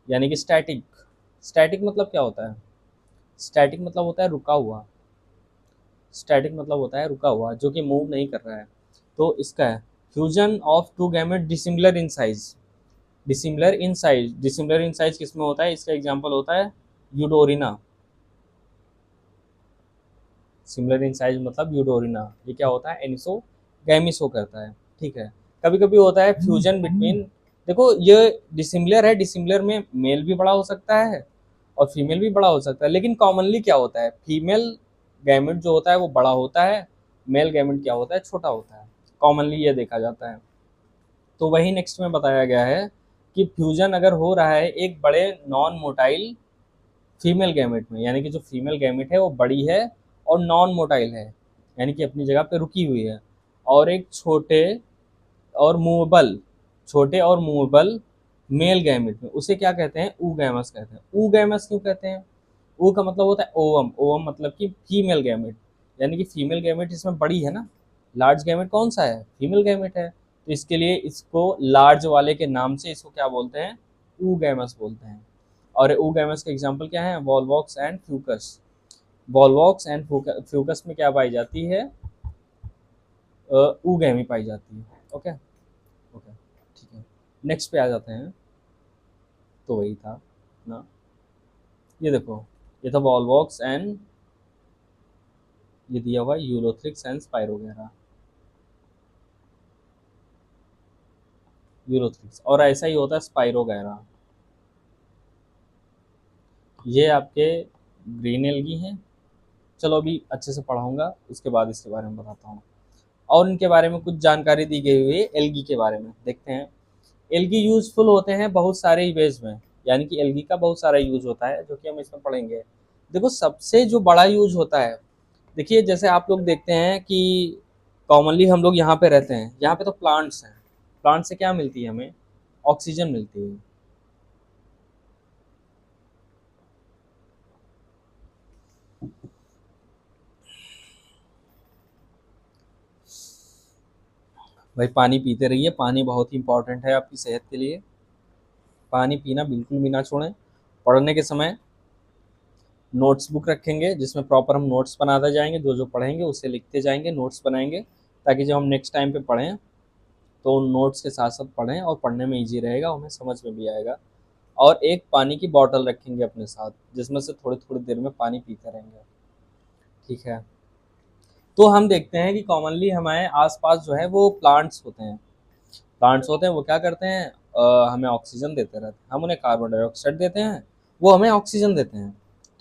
यानी कि स्टैटिक। स्टैटिक मतलब क्या होता है? स्टैटिक मतलब होता है रुका हुआ। स्टैटिक मतलब होता है रुका हुआ, जो कि मूव नहीं कर रहा है। तो इसका है fusion of two gamete dissimilar in size. Dissimilar in size, dissimilar in size किसमें होता है? इसका एग्जांपल होता है यूडोरिना। सिमिलर इन साइज मतलब यूडोरिना। ये क्या होता है? एनिसोगैमी शो करता है, ठीक है। कभी कभी होता है फ्यूजन बिटवीन, देखो ये डिसिमिलर है, डिसिमिलर में मेल भी बड़ा हो सकता है और फीमेल भी बड़ा हो सकता है, लेकिन कॉमनली क्या होता है? फीमेल गैमेट जो होता है वो बड़ा होता है, मेल गैमेट क्या होता है? छोटा होता है। कॉमनली ये देखा जाता है। तो वही नेक्स्ट में बताया गया है कि फ्यूजन अगर हो रहा है एक बड़े नॉन मोटाइल फीमेल गैमेट में, यानी कि जो फीमेल गैमेट है वो बड़ी है और नॉन मोटाइल है, यानी कि अपनी जगह पे रुकी हुई है, और एक और मूवेबल छोटे और मूवेबल मेल गैमेट में, उसे क्या कहते हैं? ऊगैमस कहते हैं। ऊगैमस क्यों कहते हैं? ऊ का मतलब होता है ओवम। ओवम मतलब कि फीमेल गैमेट, यानी कि फीमेल गैमेट इसमें बड़ी है ना। लार्ज गैमेट कौन सा है? फीमेल गैमेट है, तो इसके लिए इसको लार्ज वाले के नाम से इसको क्या बोलते हैं? ऊगैमस बोलते हैं। और ऊगैमस के एग्जाम्पल क्या है? Volvox and Fucus. Volvox and Fucus में क्या पाई जाती है? ऊगैमी पाई जाती है। ओके, ओके, ठीक है। नेक्स्ट पे आ जाते हैं। तो वही था ना, ये देखो, ये था वॉलवॉक्स एंड, ये दिया हुआ यूलोथ्रिक्स एंड स्पाइरोगेरा। यूलोथ्रिक्स और ऐसा ही होता है स्पाइरोगेरा। ये आपके ग्रीन एल्गी हैं। चलो अभी अच्छे से पढ़ाऊंगा, उसके बाद इसके बारे में बताता हूँ। और इनके बारे में कुछ जानकारी दी गई हुई है एल्गी के बारे में, देखते हैं। एल्गी यूजफुल होते हैं बहुत सारे वेज में, यानी कि एल्गी का बहुत सारा यूज होता है जो कि हम इसमें पढ़ेंगे। देखो सबसे जो बड़ा यूज होता है, देखिए जैसे आप लोग देखते हैं कि कॉमनली हम लोग यहाँ पे रहते हैं, यहाँ पे तो प्लांट्स हैं। प्लांट से क्या मिलती है हमें? ऑक्सीजन मिलती है। भाई पानी पीते रहिए, पानी बहुत ही इंपॉर्टेंट है आपकी सेहत के लिए। पानी पीना बिल्कुल भी ना छोड़ें। पढ़ने के समय नोट्स बुक रखेंगे जिसमें प्रॉपर हम नोट्स बनाते जाएंगे, जो जो पढ़ेंगे उसे लिखते जाएंगे, नोट्स बनाएंगे, ताकि जब हम नेक्स्ट टाइम पे पढ़ें तो उन नोट्स के साथ साथ पढ़ें और पढ़ने में ईजी रहेगा, उन्हें समझ में भी आएगा। और एक पानी की बॉटल रखेंगे अपने साथ, जिसमें से थोड़ी थोड़ी देर में पानी पीते रहेंगे। ठीक है। तो हम देखते हैं कि कॉमनली हमारे आसपास जो है वो प्लांट्स होते हैं। प्लांट्स होते हैं वो क्या करते हैं, हमें ऑक्सीजन देते रहते हैं, हम उन्हें कार्बन डाइऑक्साइड देते हैं, वो हमें ऑक्सीजन देते हैं।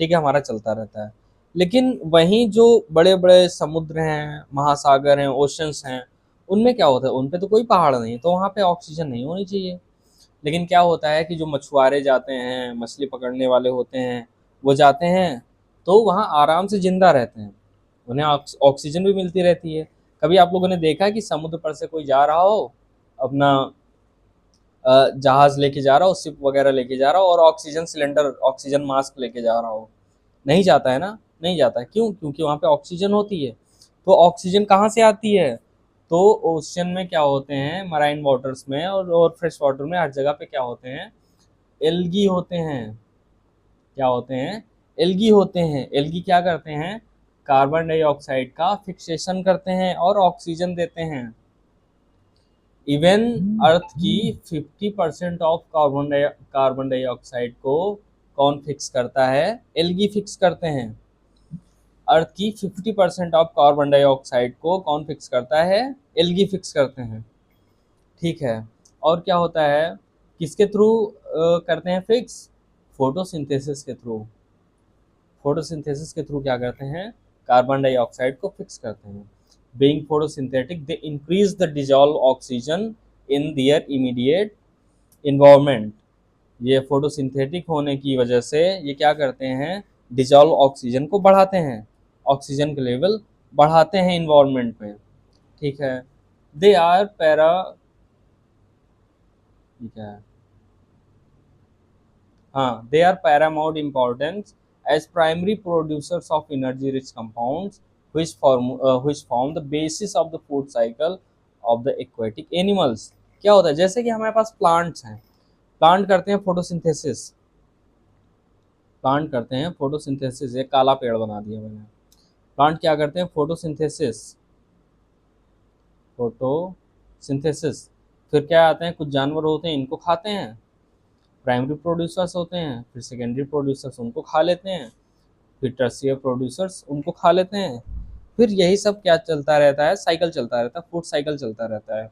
ठीक है, हमारा चलता रहता है। लेकिन वहीं जो बड़े बड़े समुद्र हैं, महासागर हैं, ओशंस हैं, उनमें क्या होता है, उन पे तो कोई पहाड़ नहीं, तो वहाँ पे ऑक्सीजन नहीं होनी चाहिए। लेकिन क्या होता है कि जो मछुआरे जाते हैं, मछली पकड़ने वाले होते हैं, वो जाते हैं तो वहाँ आराम से जिंदा रहते हैं, उन्हें ऑक्सीजन भी मिलती रहती है। कभी आप लोगों ने देखा है कि समुद्र पर से कोई जा रहा हो, अपना जहाज लेके जा रहा हो, शिप वगैरह लेके जा रहा हो, और ऑक्सीजन सिलेंडर, ऑक्सीजन मास्क लेके जा रहा हो? नहीं जाता है ना, नहीं जाता है। क्यों? क्योंकि वहाँ पे ऑक्सीजन होती है। तो ऑक्सीजन कहाँ से आती है? तो ओशन में क्या होते हैं, मराइन वाटर्स में और फ्रेश वाटर में, हर जगह पे क्या होते हैं, एल्गी होते हैं। क्या होते हैं? एल्गी होते हैं। एल्गी क्या करते हैं, कार्बन डाइऑक्साइड का फिक्सेशन करते हैं और ऑक्सीजन देते हैं। इवन अर्थ की 50% ऑफ कार्बन डाइऑक्साइड को कौन फिक्स करता है? एल्गी फिक्स करते हैं। अर्थ की 50% ऑफ कार्बन डाइऑक्साइड को कौन फिक्स करता है? एल्गी फिक्स करते हैं। ठीक है। और क्या होता है, किसके थ्रू करते हैं फिक्स? फोटोसिंथेसिस के थ्रू। फोटोसिंथेसिस के थ्रू क्या करते हैं, कार्बन डाइऑक्साइड को फिक्स करते हैं। Being photosynthetic they increase the dissolve oxygen in their immediate environment. ये फोटोसिंथेटिक होने की वजह से ये क्या करते हैं, डिजॉल्व ऑक्सीजन को बढ़ाते हैं, ऑक्सीजन के लेवल बढ़ाते हैं इन्वायरमेंट में। ठीक है। दे आर पैरा, ठीक है, हाँ, they are paramount importance as primary producers of energy rich compounds which form the basis of the food cycle of the aquatic animals। क्या होता है, जैसे कि हमारे पास प्लांट्स हैं, प्लांट करते हैं फोटोसिंथेसिस, प्लांट करते हैं फोटोसिंथेसिस, एक काला पेड़ बना दिया मैंने। प्लांट क्या करते हैं, फोटोसिंथेसिस, फोटोसिंथेसिस। फिर क्या आते हैं, कुछ जानवर होते हैं, इनको खाते हैं, प्राइमरी प्रोड्यूसर्स होते हैं, फिर सेकेंडरी प्रोड्यूसर्स उनको खा लेते हैं, फिर टर्शियर प्रोड्यूसर्स उनको खा लेते हैं। फिर यही सब क्या चलता रहता है, साइकिल चलता रहता है, फूड साइकिल चलता रहता है।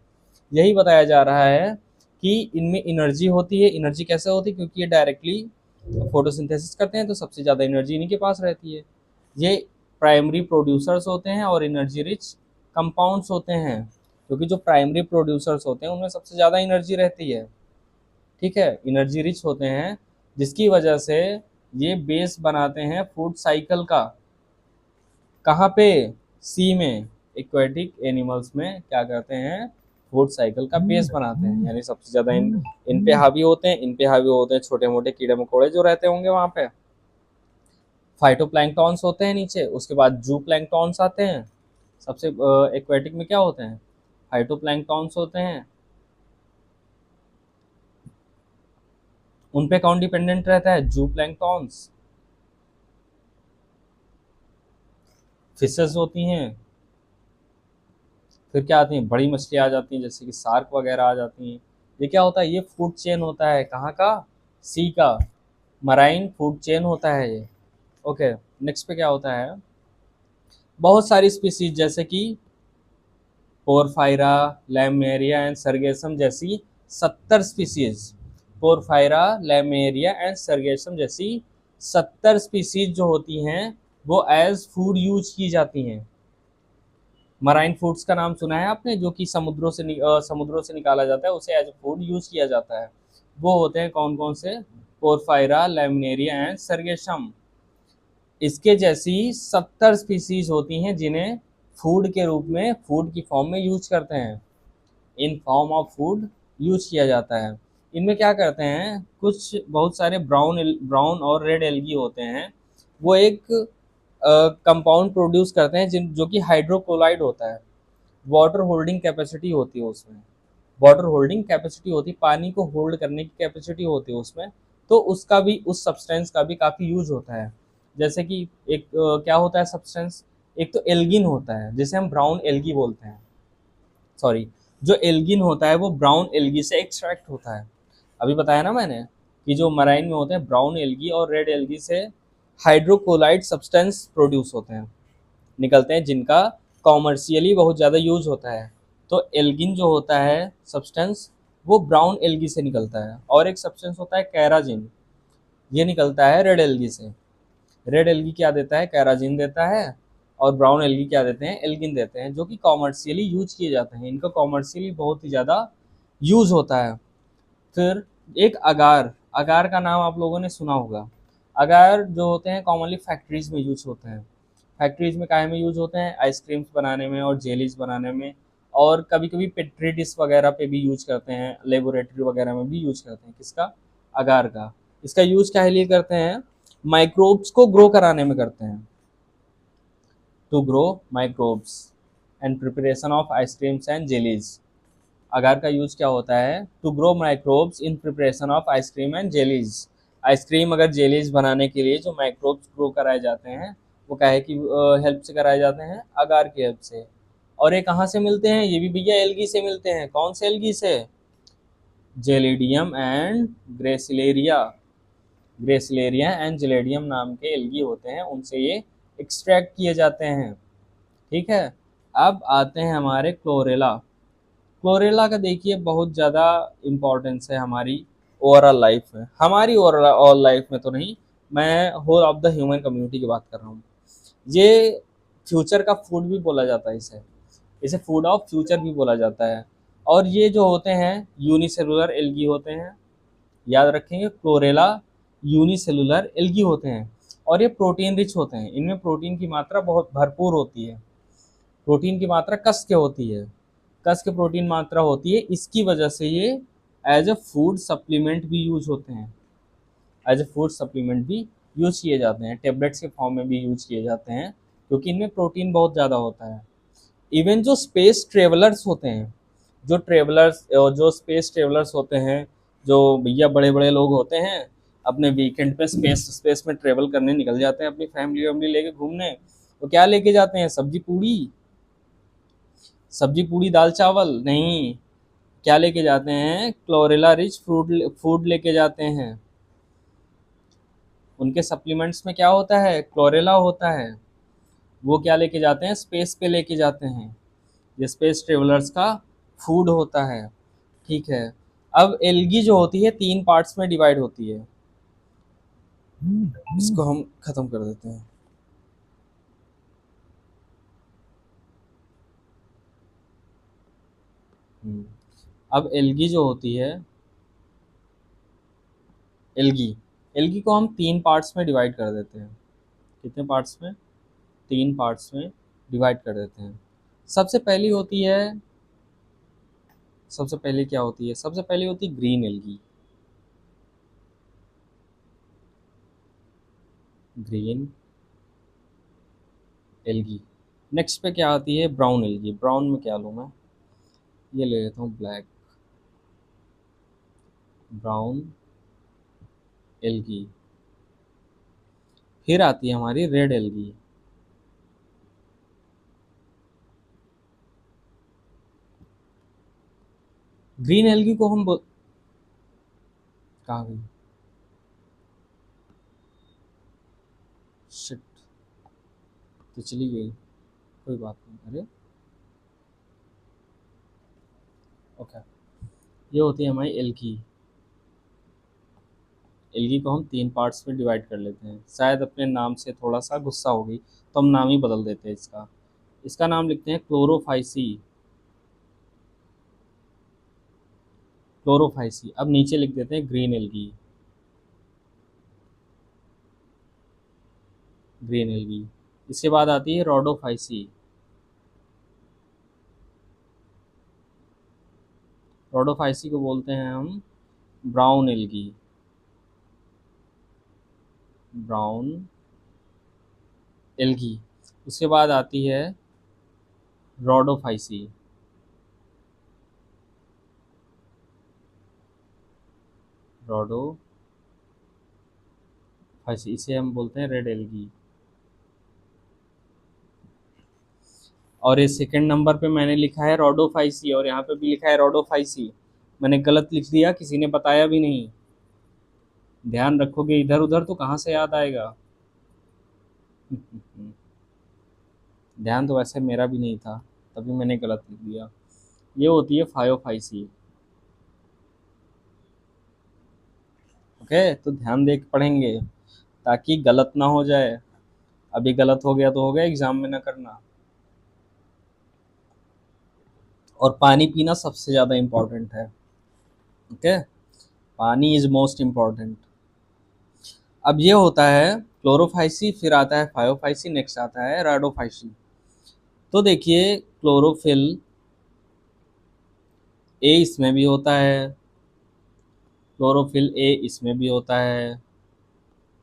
यही बताया जा रहा है कि इनमें एनर्जी होती है। एनर्जी कैसे होती है, क्योंकि ये डायरेक्टली फोटोसिंथेसिस करते हैं, तो सबसे ज़्यादा एनर्जी इन्हीं के पास रहती है। ये प्राइमरी प्रोड्यूसर्स होते हैं और एनर्जी रिच कंपाउंड्स होते हैं, क्योंकि जो प्राइमरी प्रोड्यूसर्स होते हैं उनमें सबसे ज़्यादा एनर्जी रहती है। ठीक है, एनर्जी रिच होते हैं, जिसकी वजह से ये बेस बनाते हैं फूड साइकिल का। कहाँ पे? सी में, एक्वेटिक एनिमल्स में क्या करते हैं, फूड साइकिल का बेस बनाते हैं। यानी सबसे ज़्यादा इन पे हावी होते हैं, इन पे हावी होते हैं छोटे मोटे कीड़े मकोड़े जो रहते होंगे वहाँ पे। फाइटोप्लैंक्टॉन्स होते हैं नीचे, उसके बाद जू प्लैंक्टॉन्स आते हैं। सबसे एक्वेटिक में क्या होते हैं, फाइटोप्लैंक्टॉन्स होते हैं। उन पे कौन डिपेंडेंट रहता है, जू प्लैंक्टॉन्स। फिशेस होती हैं। फिर क्या आती हैं, बड़ी मछली आ जाती हैं, जैसे कि शार्क वगैरह आ जाती हैं। ये क्या होता है, ये फूड चेन होता है, कहाँ का? सी का, मराइन फूड चेन होता है ये। ओके। नेक्स्ट पे क्या होता है, बहुत सारी स्पीसीज जैसे कि पोरफायरा, लैमेरिया एंड सर्गेसम जैसी 70 स्पीसीज, पोरफायरा, लैमेरिया एंड सर्गेसम जैसी 70 स्पीसीज जो होती हैं वो एज फूड यूज की जाती हैं। मराइन फूड्स का नाम सुना है आपने, जो कि समुद्रों से निकाला जाता है, उसे एज फूड यूज किया जाता है। वो होते हैं कौन कौन से, पोरफायरा, लैमिनेरिया एंड सर्गेशम। इसके जैसी 70 स्पीसीज होती हैं जिन्हें फूड के रूप में, फूड की फॉर्म में यूज करते हैं, in form of food use किया जाता है। इनमें क्या करते हैं, कुछ बहुत सारे ब्राउन ब्राउन और रेड एल्गी होते हैं, वो एक कंपाउंड प्रोड्यूस करते हैं जिन जो कि हाइड्रोक्लोराइड होता है। वाटर होल्डिंग कैपेसिटी होती है उसमें, वाटर होल्डिंग कैपेसिटी होती है, पानी को होल्ड करने की कैपेसिटी होती है उसमें। तो उसका भी, उस सब्सटेंस का भी काफ़ी यूज होता है। जैसे कि एक क्या होता है सब्सटेंस, एक तो एल्गिन होता है जिसे हम ब्राउन एल्गी बोलते हैं, सॉरी, जो एल्गिन होता है वो ब्राउन एल्गी से एक्सट्रैक्ट होता है। अभी बताया ना मैंने कि जो मराइन में होते हैं ब्राउन एल्गी और रेड एल्गी से हाइड्रोकोलाइड सब्सटेंस प्रोड्यूस होते हैं, निकलते हैं, जिनका कॉमर्शियली बहुत ज़्यादा यूज होता है। तो एल्गिन जो होता है सब्सटेंस, वो ब्राउन एल्गी से निकलता है। और एक सब्सटेंस होता है कैराजिन, ये निकलता है रेड एल्गी से। रेड एल्गी क्या देता है? कैराजिन देता है। और ब्राउन एल्गी क्या देते हैं? एल्गिन देते हैं, जो कि कॉमर्शियली यूज किए जाते हैं। इनका कॉमर्शियली बहुत ही ज़्यादा यूज होता है। फिर एक अगार, अगार का नाम आप लोगों ने सुना होगा। अगार जो होते हैं कॉमनली फैक्ट्रीज में यूज होते हैं। फैक्ट्रीज में काहे में यूज होते हैं? आइसक्रीम्स बनाने में और जेलीज बनाने में, और कभी कभी पेट्री डिश वगैरह पे भी यूज करते हैं, लेबोरेटरी वगैरह में भी यूज करते हैं। किसका? अगार का। इसका यूज काहे लिए करते हैं? माइक्रोब्स को ग्रो कराने में करते हैं, to grow microbes and preparation of ice creams and jellies. Agar का यूज क्या होता है? To grow microbes in preparation of ice cream and jellies. Ice cream अगर जेलीज बनाने के लिए जो माइक्रोब्स ग्रो कराए जाते हैं, वो काहे की हेल्प से कराए जाते हैं? अगार की हेल्प से। और ये कहाँ से मिलते हैं? ये भी भैया एल्गी से मिलते हैं। कौन से एल्गी से? Gelidium and gracilaria. Gracilaria and Gelidium नाम के एल्गी होते हैं, उनसे ये एक्सट्रैक्ट किए जाते हैं। ठीक है। अब आते हैं हमारे क्लोरेला। क्लोरेला का देखिए बहुत ज़्यादा इम्पोर्टेंस है हमारी ओवरऑल लाइफ में। हमारी ओवरऑल लाइफ में तो नहीं, मैं whole of the human community की बात कर रहा हूँ। ये फ्यूचर का फूड भी बोला जाता है इसे। इसे फूड ऑफ फ्यूचर भी बोला जाता है। और ये जो होते हैं यूनिसेलुलर एल्गी होते हैं। याद रखेंगे, क्लोरेला यूनिसेलुलर एल्गी होते हैं। और ये प्रोटीन रिच होते हैं, इनमें प्रोटीन की मात्रा बहुत भरपूर होती है। प्रोटीन की मात्रा कस के होती है, कस के प्रोटीन मात्रा होती है। इसकी वजह से ये एज अ फूड सप्लीमेंट भी यूज होते हैं। एज अ फूड सप्लीमेंट भी यूज किए जाते हैं, टेबलेट्स के फॉर्म में भी यूज किए जाते हैं, क्योंकि इनमें प्रोटीन बहुत ज़्यादा होता है। इवन जो स्पेस ट्रेवलर्स होते हैं, जो स्पेस ट्रेवलर्स होते हैं, जो भैया बड़े बड़े लोग होते हैं, अपने वीकेंड पे स्पेस स्पेस में ट्रेवल करने निकल जाते हैं अपनी फैमिली वैमिली लेके घूमने। वो क्या लेके जाते हैं? सब्जी पूड़ी। सब्जी पूड़ी दाल चावल नहीं, क्या लेके जाते हैं? क्लोरेला रिच फ्रूट फूड लेके जाते हैं। उनके सप्लीमेंट्स में क्या होता है? क्लोरेला होता है। वो क्या लेके जाते हैं? स्पेस पे लेके जाते हैं। ये स्पेस ट्रेवलर्स का फूड होता है। ठीक है। अब एल्गी जो होती है 3 पार्ट्स में डिवाइड होती है। इसको हम खत्म कर देते हैं। हम्म। अब एल्गी जो होती है, एल्गी एल्गी को हम 3 पार्ट्स में डिवाइड कर देते हैं। कितने पार्ट्स में? 3 पार्ट्स में डिवाइड कर देते हैं। सबसे पहली होती है, सबसे पहले क्या होती है? सबसे पहले होती है green algae. Green algae. Next पे क्या आती है? Brown algae. ब्राउन में क्या लूँ मैं? ये ले लेता हूँ ब्लैक। Brown algae. फिर आती है हमारी रेड एल्गी। ग्रीन एल्गी को हम कहाँ गई? शिट, तो चली गई। कोई बात नहीं। अरे ओके। ये होती है हमारी एल्गी। एल्गी को हम 3 पार्ट्स में डिवाइड कर लेते हैं। शायद अपने नाम से थोड़ा सा गुस्सा हो गई, तो हम नाम ही बदल देते हैं इसका। इसका नाम लिखते हैं क्लोरोफाइसी। क्लोरोफाइसी। अब नीचे लिख देते हैं ग्रीन एल्गी। Green algae. इसके बाद आती है रोडोफाइसी। रोडोफाइसी को बोलते हैं हम ब्राउन एल्गी। Brown algae. उसके बाद आती है रोडोफाइसी। रोडोफाइसी, इसे हम बोलते हैं रेड एल्गी। और ये सेकंड नंबर पे मैंने लिखा है रोडोफाइसी, और यहाँ पे भी लिखा है रोडोफाइसी। मैंने गलत लिख दिया, किसी ने बताया भी नहीं। ध्यान रखोगे इधर उधर तो कहाँ से याद आएगा। ध्यान तो वैसे मेरा भी नहीं था, तभी मैंने गलत लिख दिया। ये होती है फायोफाइसी। ओके, तो ध्यान दे के पढ़ेंगे ताकि गलत ना हो जाए। अभी गलत हो गया तो हो गया, एग्जाम में ना करना। और पानी पीना सबसे ज़्यादा इम्पोर्टेंट है। ओके, पानी इज मोस्ट इम्पोर्टेंट। अब ये होता है क्लोरोफाइसी, फिर आता है फायोफाइसी, नेक्स्ट आता है राडोफाइसी। तो देखिए क्लोरोफिल ए इसमें भी होता है, क्लोरोफिल ए इसमें भी होता है,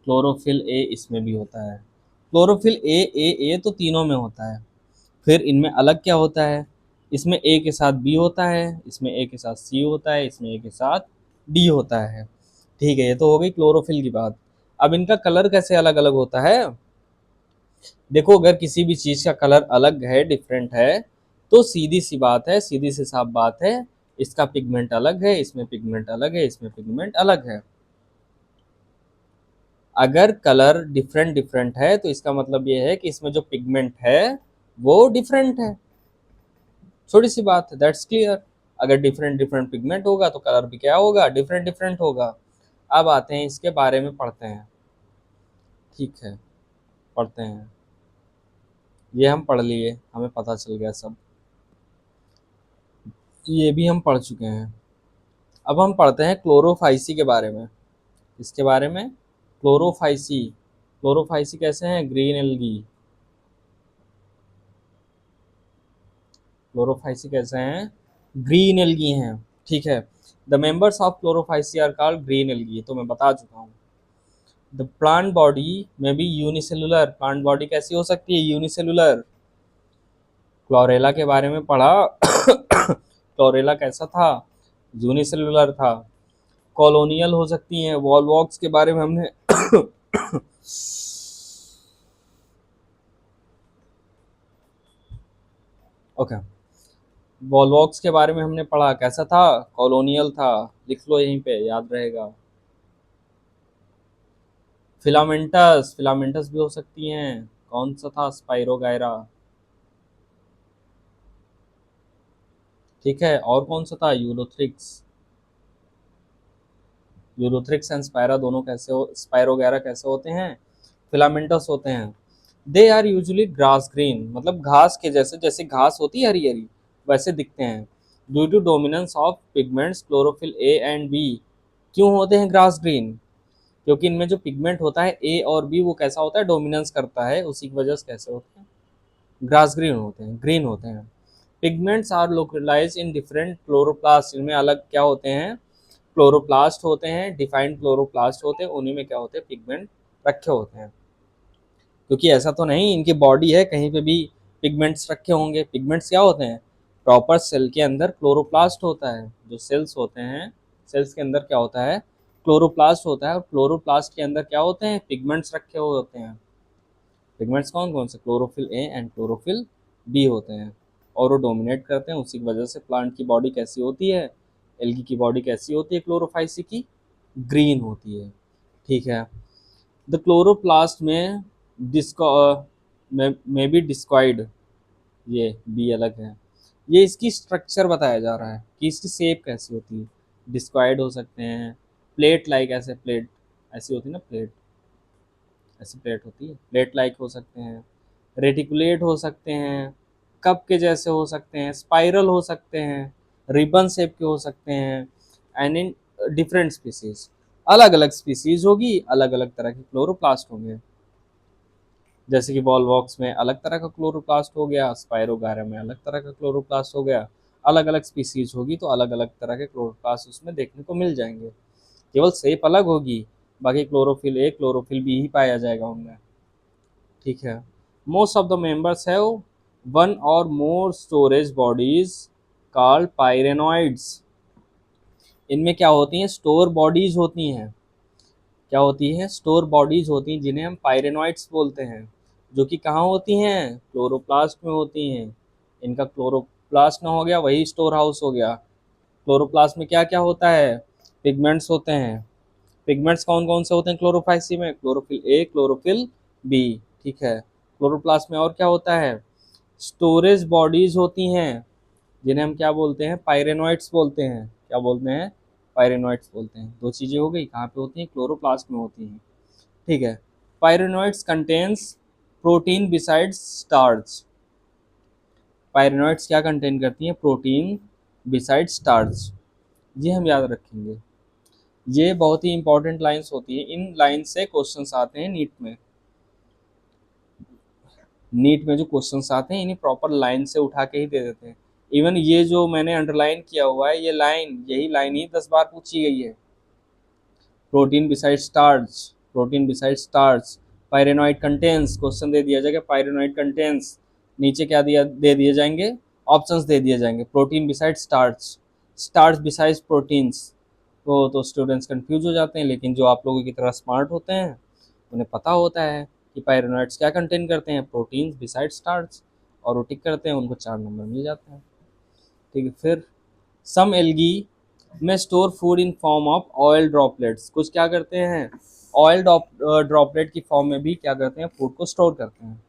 क्लोरोफिल ए इसमें भी होता है। क्लोरोफिल ए तो तीनों में होता है। फिर इनमें अलग क्या होता है, इसमें ए के साथ बी होता है, इसमें ए के साथ सी होता है, इसमें ए के साथ डी होता है। ठीक है, ये तो हो गई क्लोरोफिल की बात। अब इनका कलर कैसे अलग अलग होता है। देखो, अगर किसी भी चीज का कलर अलग है, डिफरेंट है, तो सीधी सी बात है, सीधी सी साफ बात है, इसका पिगमेंट अलग है, इसमें पिगमेंट अलग है, इसमें पिगमेंट अलग है। अगर कलर डिफरेंट डिफरेंट है तो इसका मतलब ये है कि इसमें जो पिगमेंट है वो डिफरेंट है। छोटी सी बात है, दैट्स क्लियर। अगर डिफरेंट डिफरेंट पिगमेंट होगा तो कलर भी क्या होगा, डिफरेंट डिफरेंट होगा। अब आते हैं इसके बारे में पढ़ते हैं। ठीक है, पढ़ते हैं। ये हम पढ़ लिए, हमें पता चल गया सब, ये भी हम पढ़ चुके हैं। अब हम पढ़ते हैं क्लोरोफाइसी के बारे में। इसके बारे में क्लोरोफाइसी। क्लोरोफाइसी कैसे हैं, ग्रीन एल्गी। क्लोरोफाइसी कैसे हैं, ग्रीन एल्गी हैं। ठीक है, the members of Chlorophyceae are called green algae, तो मैं बता चुका हूँ। द प्लांट बॉडी में भी यूनिसेलुलर, प्लांट बॉडी कैसी हो सकती है, यूनिसेलुलर। क्लोरेला के बारे में पढ़ा क्लोरेला कैसा था, यूनिसेलुलर था। कॉलोनियल हो सकती हैं, वॉलवॉक्स के बारे में हमने ओके, वॉलवॉक्स के बारे में हमने पढ़ा, कैसा था, कॉलोनियल था। लिख लो यहीं पे, याद रहेगा। फिलामेंटस, फिलामेंटस भी हो सकती हैं। कौन सा था, स्पाइरोगायरा। ठीक है, और कौन सा था, यूलोथ्रिक्स। यूलोथ्रिक्स एंड स्पायरा दोनों कैसे हो, स्पाइरोगायरा कैसे होते हैं, फिलामेंटस होते हैं। They are usually grass green, मतलब घास के जैसे, जैसे घास होती है हरी हरी वैसे दिखते हैं। Due to dominance of pigments chlorophyll a and b. क्यों होते हैं ग्रास ग्रीन, क्योंकि इनमें जो पिगमेंट होता है ए और बी वो कैसा होता है, डोमिनेंस करता है, उसी की वजह से कैसे होते हैं, ग्रास ग्रीन होते हैं, ग्रीन होते हैं। Pigments are localise in different chloroplast, इनमें अलग क्या होते हैं, क्लोरोप्लास्ट होते हैं, डिफाइंड क्लोरोप्लास्ट होते हैं, उन्हीं में क्या होते हैं, पिगमेंट रखे होते हैं। क्योंकि ऐसा तो नहीं इनकी बॉडी है कहीं पे भी पिगमेंट्स रखे होंगे। पिगमेंट्स क्या होते हैं, प्रॉपर सेल के अंदर क्लोरोप्लास्ट होता है, जो सेल्स होते हैं, सेल्स के अंदर क्या होता है, क्लोरोप्लास्ट होता है, और क्लोरोप्लास्ट के अंदर क्या होते हैं, पिगमेंट्स रखे हुए होते हैं। पिगमेंट्स कौन कौन से, chlorophyll a and chlorophyll b होते हैं, और वो डोमिनेट करते हैं। उसी की वजह से प्लांट की बॉडी कैसी होती है, एल्गी की बॉडी कैसी होती है, क्लोरोफाइसी की, ग्रीन होती है। ठीक है, द क्लोरोप्लास्ट में डिस्को में भी डिस्क्वाइड, ये बी अलग है। ये इसकी स्ट्रक्चर बताया जा रहा है कि इसकी शेप कैसी होती है। डिस्क्वाइड हो सकते हैं, प्लेट लाइक, ऐसे प्लेट ऐसी होती है ना, प्लेट ऐसी प्लेट होती है, प्लेट लाइक हो सकते हैं, रेटिकुलेट हो सकते हैं, कप के जैसे हो सकते हैं, स्पाइरल हो सकते हैं, रिबन शेप के हो सकते हैं। एंड इन डिफरेंट स्पीसीज, अलग अलग स्पीसीज होगी, अलग अलग तरह के क्लोरोप्लास्ट होंगे। जैसे कि वॉलवॉक्स में अलग तरह का क्लोरोप्लास्ट हो गया, स्पाइरोगायरा में अलग तरह का क्लोरोप्लास्ट हो गया। अलग अलग स्पीसीज होगी तो अलग अलग तरह के क्लोरोप्लास्ट उसमें देखने को मिल जाएंगे, केवल शेप अलग होगी, बाकी क्लोरोफिल ए क्लोरोफिल बी ही पाया जाएगा उनमें। ठीक है, most of the members have one और मोर स्टोरेज बॉडीज कॉल्ड पाइरेनॉइड्स। इनमें क्या होती हैं, स्टोर बॉडीज होती हैं। क्या होती है, स्टोर बॉडीज होती हैं जिन्हें हम पाइरेनॉइड्स बोलते हैं, जो कि कहाँ होती हैं, क्लोरोप्लास्ट में होती हैं। इनका क्लोरोप्लास्ट ना हो गया, वही स्टोर हाउस हो गया। क्लोरोप्लास्ट में क्या क्या होता है? पिगमेंट्स होते हैं। पिगमेंट्स कौन कौन से होते हैं क्लोरोफाइसी में? Chlorophyll A, chlorophyll B. ठीक है। क्लोरोप्लास्ट में और क्या होता है? स्टोरेज बॉडीज होती हैं, जिन्हें हम क्या बोलते हैं? पायरेनोइड्स बोलते हैं। क्या बोलते हैं? पायरेनोइड्स बोलते हैं। दो चीजें हो गई, कहाँ पे होती हैं? क्लोरोप्लास्ट में होती हैं। ठीक है। Pyrenoids contains protein besides starch. Pyrenoids क्या कंटेन करती हैं? Protein beside starch. ये हम याद रखेंगे। ये बहुत ही इंपॉर्टेंट लाइंस होती हैं। इन लाइन से क्वेश्चंस आते हैं नीट में। नीट में जो क्वेश्चंस आते हैं इन्हीं प्रॉपर लाइन से उठा के ही दे देते हैं। इवन ये जो मैंने अंडरलाइन किया हुआ है, ये लाइन, यही लाइन ही 10 बार पूछी गई है। Protein beside starch, protein beside starch, pyrenoid contains, question दे दिया जाएगा पायरेनोइड कंटेंस, नीचे क्या दिया दे दिए जाएंगे? ऑप्शंस दे दिए जाएंगे। Protein beside starch, starch beside proteins. तो स्टूडेंट्स कंफ्यूज हो जाते हैं, लेकिन जो आप लोगों की तरह स्मार्ट होते हैं उन्हें पता होता है कि पायरेनोइड्स क्या कंटेन करते हैं? प्रोटीन्स बिसाइड स्टार्च, और वो टिक करते हैं, उनको 4 नंबर मिल जाते हैं। ठीक है। फिर सम एल्गी में store food in form of oil droplets. कुछ क्या करते हैं? ऑयल ड्रॉपलेट की फॉर्म में भी क्या करते हैं? फूड को स्टोर करते हैं।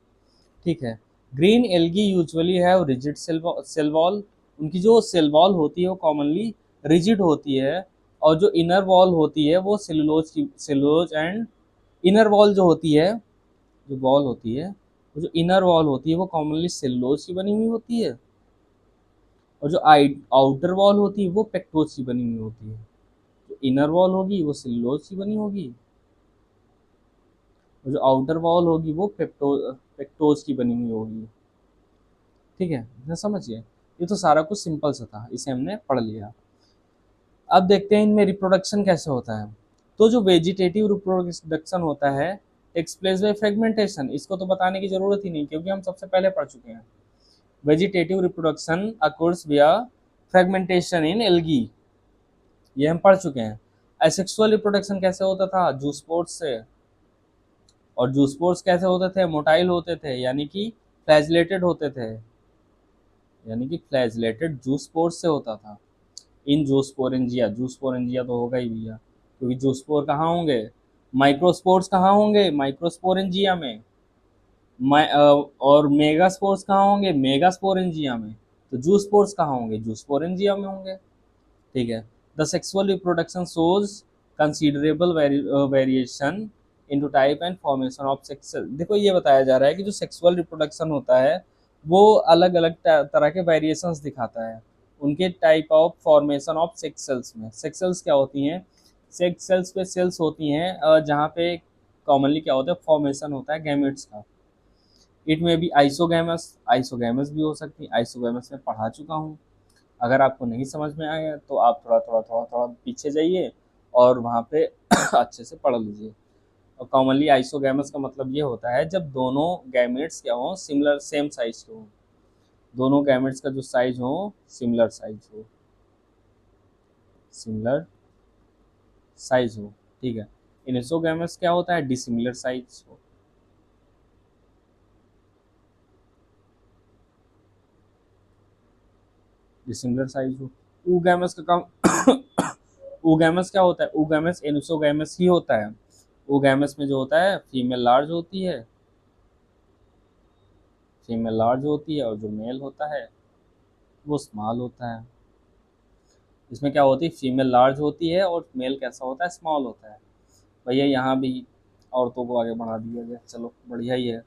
ठीक है। Green algae usually have rigid cell wall. उनकी जो सेल वॉल होती है वो कॉमनली रिजिड होती है, और जो इनर वॉल होती है वो सेलुलोज एंड इनर वॉल जो होती है, जो वॉल होती है, वो जो इनर वॉल होती है वो कॉमनली सेलुलोज की बनी हुई होती है, और जो आउटर वॉल होती है वो पेक्टोज की बनी हुई होती है। जो इनर वॉल होगी वो सेलुलोज की बनी होगी, और जो आउटर वॉल होगी वो पेक्टोज की बनी हुई होगी। ठीक है, इतना समझिए। ये तो सारा कुछ सिंपल सा था, इसे हमने पढ़ लिया। अब देखते हैं इनमें रिप्रोडक्शन कैसे होता है। तो जो वेजिटेटिव रिप्रोडक्शन होता है टेक्स प्लेस बाय फ्रेगमेंटेशन, इसको तो बताने की जरूरत ही नहीं क्योंकि हम सबसे पहले पढ़ चुके हैं। वेजिटेटिव रिप्रोडक्शन अकर्स विया फ्रेगमेंटेशन इन एल्गी, ये हम पढ़ चुके हैं। एसेक्सुअल रिप्रोडक्शन कैसे होता था? जूस्पोर्स से। और जूस्पोर्स कैसे होते थे? मोटाइल होते थे, यानी कि फ्लैजलेटेड होते थे, यानी कि फ्लैजलेटेड जूस्पोर्स से होता था। इन जूस्पोरेंजिया, जूस्पोरेंजिया तो होगा ही भैया, क्योंकि जूस्पोर कहाँ होंगे? माइक्रोस्पोर्स कहाँ होंगे? माइक्रोस्पोरेंजिया में। और मेगास्पोर्स कहाँ होंगे? मेगास्पोरेंजिया में। तो जूस्पोर्स कहाँ होंगे? जूस्पोरेंजिया में होंगे। ठीक है। The sexual reproduction shows considerable variation into type and formation of sexual. देखो ये बताया जा रहा है कि जो सेक्सुअल रिप्रोडक्शन होता है वो अलग अलग तरह के वेरिएशंस दिखाता है उनके टाइप ऑफ फॉर्मेशन ऑफ सेक्सल्स में। सेक्सल्स क्या होती हैं? सेक्सल्स पे सेल्स होती हैं जहाँ पे कॉमनली क्या होता है? फॉर्मेशन होता है गैमेट्स का। इट में भी आइसोगैमस, आइसोगैमस भी हो सकती है। आइसोगैमस में पढ़ा चुका हूँ। अगर आपको नहीं समझ में आया तो आप थोड़ा पीछे जाइए और वहाँ पे अच्छे से पढ़ लीजिए। और कॉमनली आइसोगैमस का मतलब ये होता है जब दोनों गैमेट्स क्या हो? सिमिलर, सेम साइज के हो। दोनों गैमेट्स का जो साइज हो सिमिलर साइज हो, सिमिलर साइज हो। ठीक है। इनसोगैमस क्या होता है? डिसिमिलर साइज हो। डिसिमिलर साइज हो। ऊगैमस का काम ऊगैमस क्या होता है? ऊगैमस एनोसोगैमस ही होता है। ऊगैमस में जो होता है फीमेल लार्ज होती है, फीमेल लार्ज होती है, और जो मेल होता है वो स्मॉल होता है। इसमें क्या होती है? फीमेल लार्ज होती है और मेल कैसा होता है? स्मॉल होता है। भैया यहाँ भी औरतों को आगे बढ़ा दिया गया, चलो बढ़िया ही है।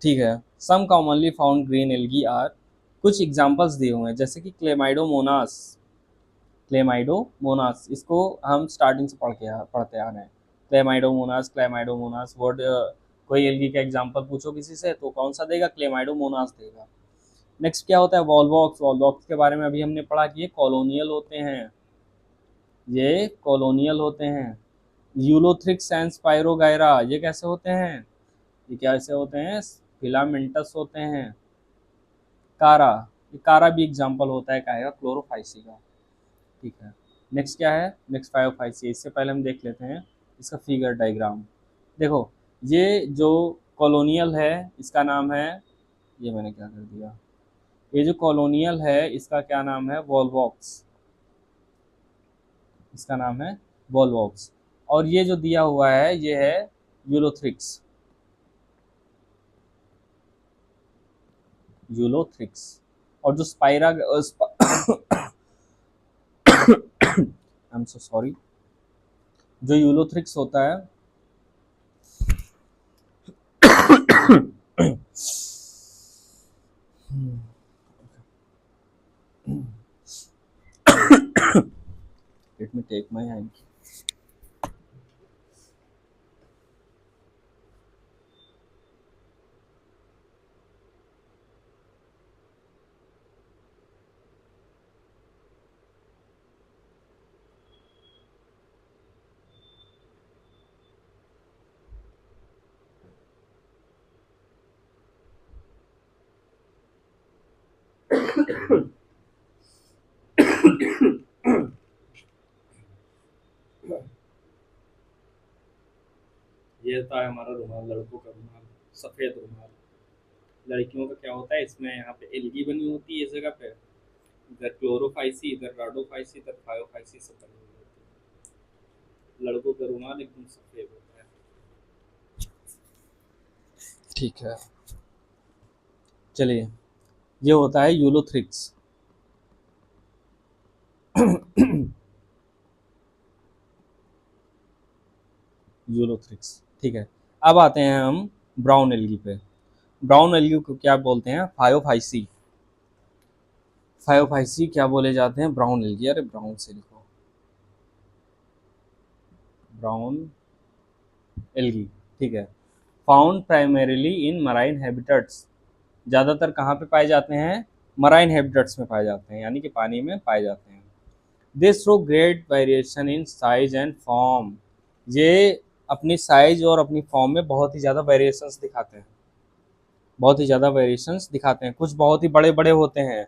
ठीक है। Some commonly found green algae are, कुछ एग्जांपल्स दिए हुए हैं जैसे कि क्लेमाइडोमोनास। क्लेमाइडोमोनास इसको हम स्टार्टिंग से पढ़ते आ रहे हैं। Chlamydomonas, Chlamydomonas word. कोई एल्गी का एग्जांपल पूछो किसी से तो कौन सा देगा? क्लेमाइडोमोनास देगा। नेक्स्ट क्या होता है? वॉलवॉक्स। वॉलवॉक्स के बारे में अभी हमने पढ़ा कि ये कॉलोनियल होते हैं, ये कॉलोनियल होते हैं। यूलोथ्रिक्स एंड स्पाइरोगायरा, ये कैसे होते हैं? ये कैसे होते हैं? फिलामेंटस होते हैं। कारा, ये कारा भी एग्जाम्पल होता है काहे का? क्लोरोफाइसी का। ठीक है। नेक्स्ट क्या है? नेक्स्ट फाइयोफाइसी। इससे पहले हम देख लेते हैं इसका फिगर डायग्राम। देखो, ये जो कॉलोनियल है इसका नाम है ये मैंने क्या कर दिया, ये जो कॉलोनियल है इसका क्या नाम है, वॉलवॉक्स, इसका नाम है वॉलवॉक्स। और ये जो दिया हुआ है ये है यूलोथ्रिक्स, यूलोथ्रिक्स। और जो spira I am so sorry, जो यूलोथ्रिक्स होता है let me take my hand. ये होता है हमारा रुमाल, लड़कों का रुमाल, सफेद रुमाल। लड़कियों का क्या होता है, इसमें यहाँ पे एलगी बनी होती है इस जगह पे, इधर क्लोरोफाइसी, इधर राडोफाइसी, इधर फायोफाइसी सब बनी हुई होती है। लड़कों का रुमाल एकदम सफेद होता है। ठीक है, चलिए, ये होता है यूलोथ्रिक्स। यूलोथ्रिक्स, ठीक है। अब आते हैं हम ब्राउन एल्गी पे। ब्राउन एल्गी को क्या बोलते हैं, फायोफाइसी। फायोफाइसी क्या बोले जाते हैं, ब्राउन एल्गी। अरे ब्राउन से लिखो, ब्राउन एल्गी, ठीक है। Found primarily in marine habitats, ज़्यादातर कहाँ पे पाए जाते हैं, मराइन हैबिटेट्स में पाए जाते हैं, यानी कि पानी में पाए जाते हैं। दे show great variation in size and form, ये अपनी साइज और अपनी फॉर्म में बहुत ही ज़्यादा वेरिएशंस दिखाते हैं, बहुत ही ज़्यादा वेरिएशंस दिखाते हैं। कुछ बहुत ही बड़े बड़े होते हैं